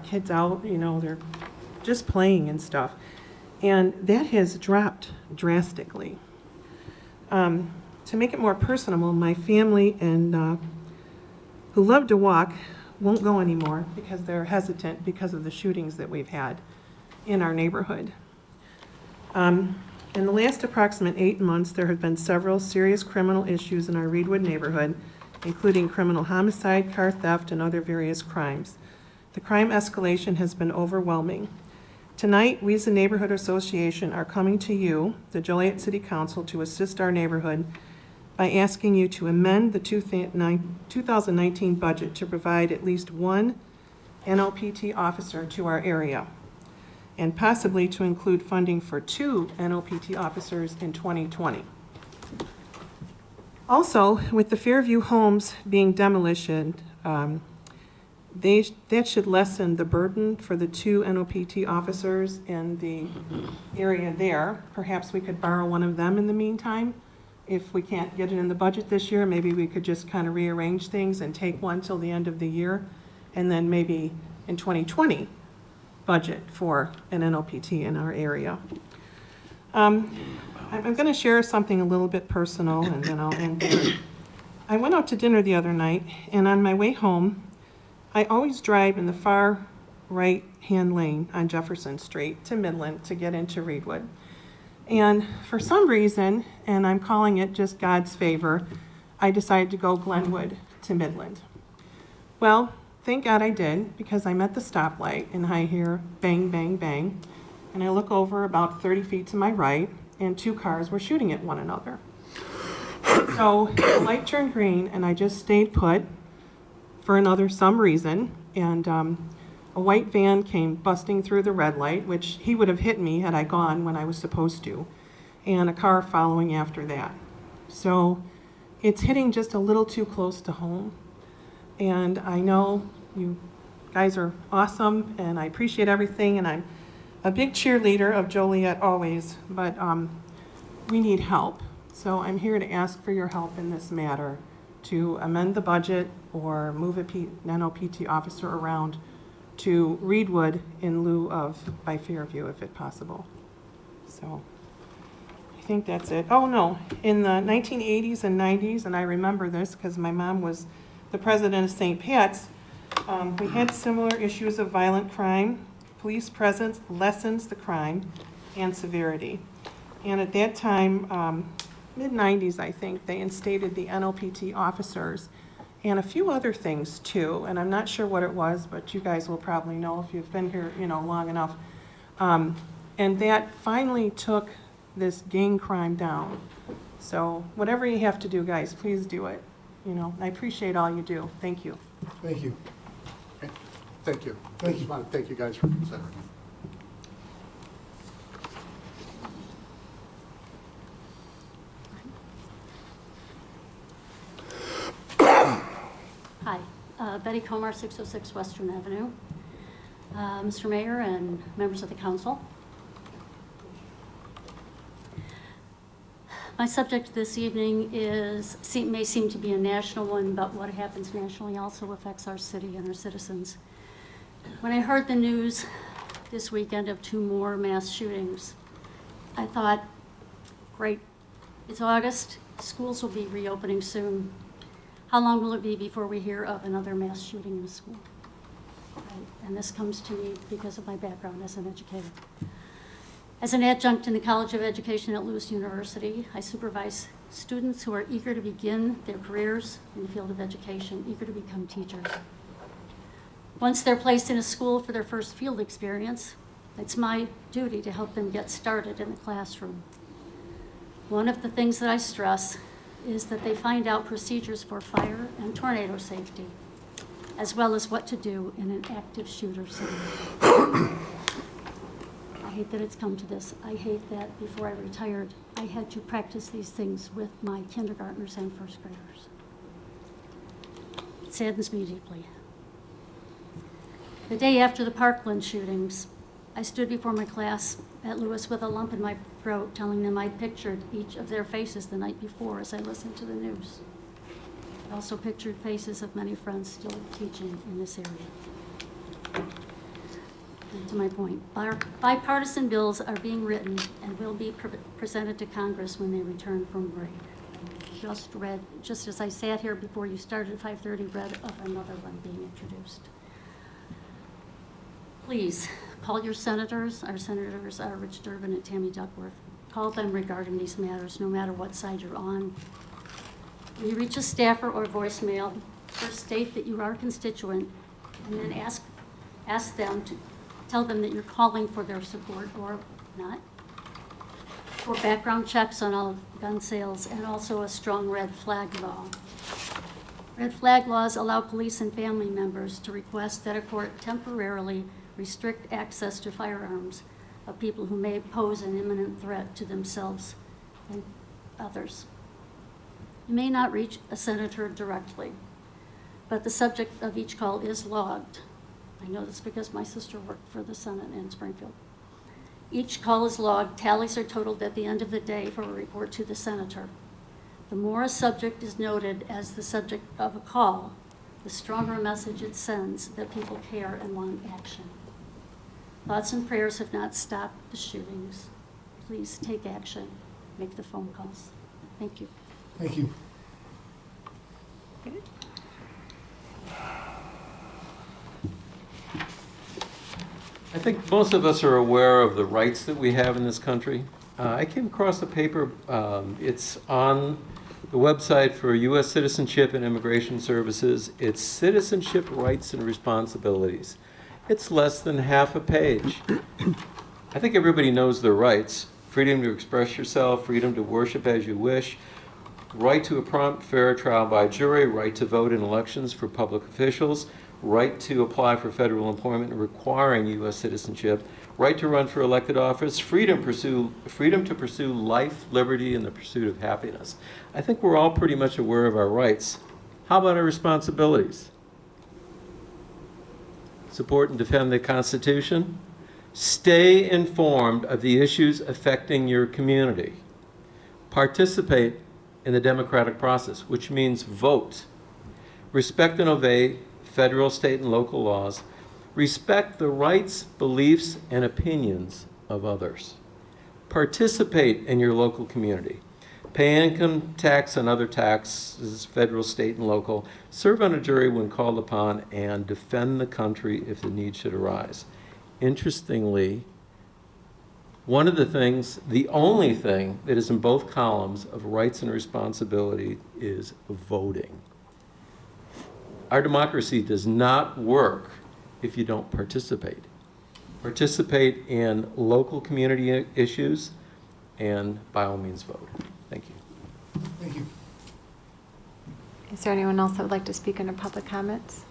kids out, they're just playing and stuff. And that has dropped drastically. To make it more personable, my family and who love to walk won't go anymore because they're hesitant because of the shootings that we've had in our neighborhood. In the last approximate 8 months, there have been several serious criminal issues in our Reedwood neighborhood, including criminal homicide, car theft, and other various crimes. The crime escalation has been overwhelming. Tonight, we as a neighborhood association are coming to you, the Joliet City Council, to assist our neighborhood by asking you to amend the 2019 budget to provide at least one NLPT officer to our area, and possibly to include funding for 2 NLPT officers in 2020. Also, with the Fairview homes being demolished, that should lessen the burden for the 2 NLPT officers in the area there. Perhaps we could borrow one of them in the meantime. If we can't get it in the budget this year, maybe we could just kind of rearrange things and take one till the end of the year, and then maybe in 2020, budget for an NLPT in our area. I'm going to share something a little bit personal, and then I'll end there. I went out to dinner the other night, and on my way home, I always drive in the far right-hand lane on Jefferson Street to Midland to get into Reedwood. And for some reason, and I'm calling it just God's favor, I decided to go Glenwood to Midland. Well, thank God I did, because I'm at the stoplight and I hear bang, bang, bang. And I look over about 30 feet to my right, and 2 cars were shooting at one another. So the light turned green, and I just stayed put, for some reason, and a white van came busting through the red light, which he would have hit me had I gone when I was supposed to, and a car following after that. So it's hitting just a little too close to home. And I know you guys are awesome, and I appreciate everything, and I'm a big cheerleader of Joliet always, but we need help. So I'm here to ask for your help in this matter, to amend the budget or move a NOPT officer around to Reedwood in lieu of by Fairview, if it's possible. So I think that's it. Oh, no, in the 1980s and 90s, and I remember this because my mom was the president of St. Pat's, we had similar issues of violent crime. Police presence lessens the crime and severity. And at that time, mid-90s, I think, they instated the NOPT officers and a few other things too, and I'm not sure what it was, but you guys will probably know if you've been here, long enough. And that finally took this gang crime down. So whatever you have to do, guys, please do it. I appreciate all you do. Thank you. Thank you. Thank you. Thank you. I just want to thank you guys for considering. Hi, Betty Comar, 606 Western Avenue. Mr. Mayor and members of the council. My subject this evening may seem to be a national one, but what happens nationally also affects our city and our citizens. When I heard the news this weekend of 2 more mass shootings, I thought, great, it's August, schools will be reopening soon. How long will it be before we hear of another mass shooting in a school? Right. And this comes to me because of my background as an educator. As an adjunct in the College of Education at Lewis University, I supervise students who are eager to begin their careers in the field of education, eager to become teachers. Once they're placed in a school for their first field experience, it's my duty to help them get started in the classroom. One of the things that I stress is that they find out procedures for fire and tornado safety, as well as what to do in an active shooter situation. I hate that it's come to this. I hate that before I retired, I had to practice these things with my kindergartners and first graders. It saddens me deeply. The day after the Parkland shootings, I stood before my class at Lewis with a lump in my throat, telling them I'd pictured each of their faces the night before as I listened to the news. I also pictured faces of many friends still teaching in this area. And to my point, bipartisan bills are being written and will be presented to Congress when they return from break. Just as I sat here before you started at 5:30, read of another one being introduced. Please, call your senators. Our senators are Rich Durbin and Tammy Duckworth. Call them regarding these matters, no matter what side you're on. When you reach a staffer or voicemail, first state that you are a constituent, and then ask them to tell them that you're calling for their support or not. For background checks on all gun sales, and also a strong red flag law. Red flag laws allow police and family members to request that a court temporarily restrict access to firearms of people who may pose an imminent threat to themselves and others. You may not reach a senator directly, but the subject of each call is logged. I know this because my sister worked for the Senate in Springfield. Each call is logged, tallies are totaled at the end of the day for a report to the senator. The more a subject is noted as the subject of a call, the stronger a message it sends that people care and want action. Thoughts and prayers have not stopped the shootings. Please take action. Make the phone calls. Thank you. Thank you. I think most of us are aware of the rights that we have in this country. I came across a paper, it's on the website for U.S. Citizenship and Immigration Services. It's Citizenship Rights and Responsibilities. It's less than half a page. I think everybody knows their rights. Freedom to express yourself, freedom to worship as you wish. right to a prompt, fair trial by jury, right to vote in elections for public officials, right to apply for federal employment requiring U.S. citizenship, right to run for elected office, freedom to pursue life, liberty, and the pursuit of happiness. I think we're all pretty much aware of our rights. How about our responsibilities? Support and defend the Constitution. Stay informed of the issues affecting your community. Participate in the democratic process, which means vote. Respect and obey federal, state, and local laws. Respect the rights, beliefs, and opinions of others. Participate in your local community. Pay income tax and other taxes, federal, state, and local. Serve on a jury when called upon, and defend the country if the need should arise. Interestingly, one of the things, the only thing that is in both columns of rights and responsibility is voting. Our democracy does not work if you don't participate. Participate in local community issues, and by all means vote. Thank you. Thank you. Is there anyone else that would like to speak under public comments?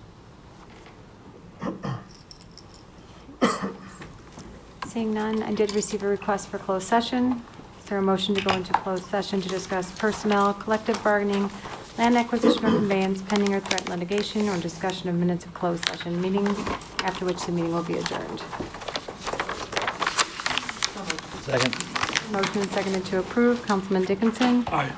Seeing none, I did receive a request for closed session. Is there a motion to go into closed session to discuss personnel, collective bargaining, land acquisition or conveyance, pending or threatened litigation, or discussion of minutes of closed session meeting, after which the meeting will be adjourned? Second. Motion and seconded to approve. Councilman Dickinson? Aye.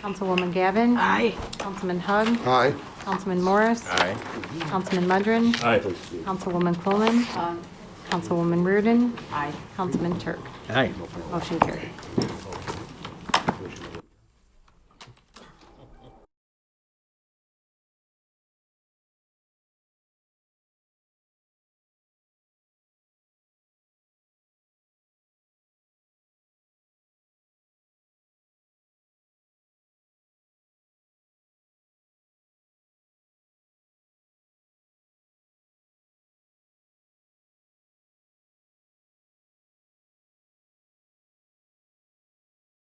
Councilwoman Gavin? Aye. Councilman Hug? Aye. Councilman Morris? Aye. Councilman Mudrin? Aye. Councilwoman Coleman? Councilwoman Reardon? Aye. Councilman Turk? Aye. Motion carried.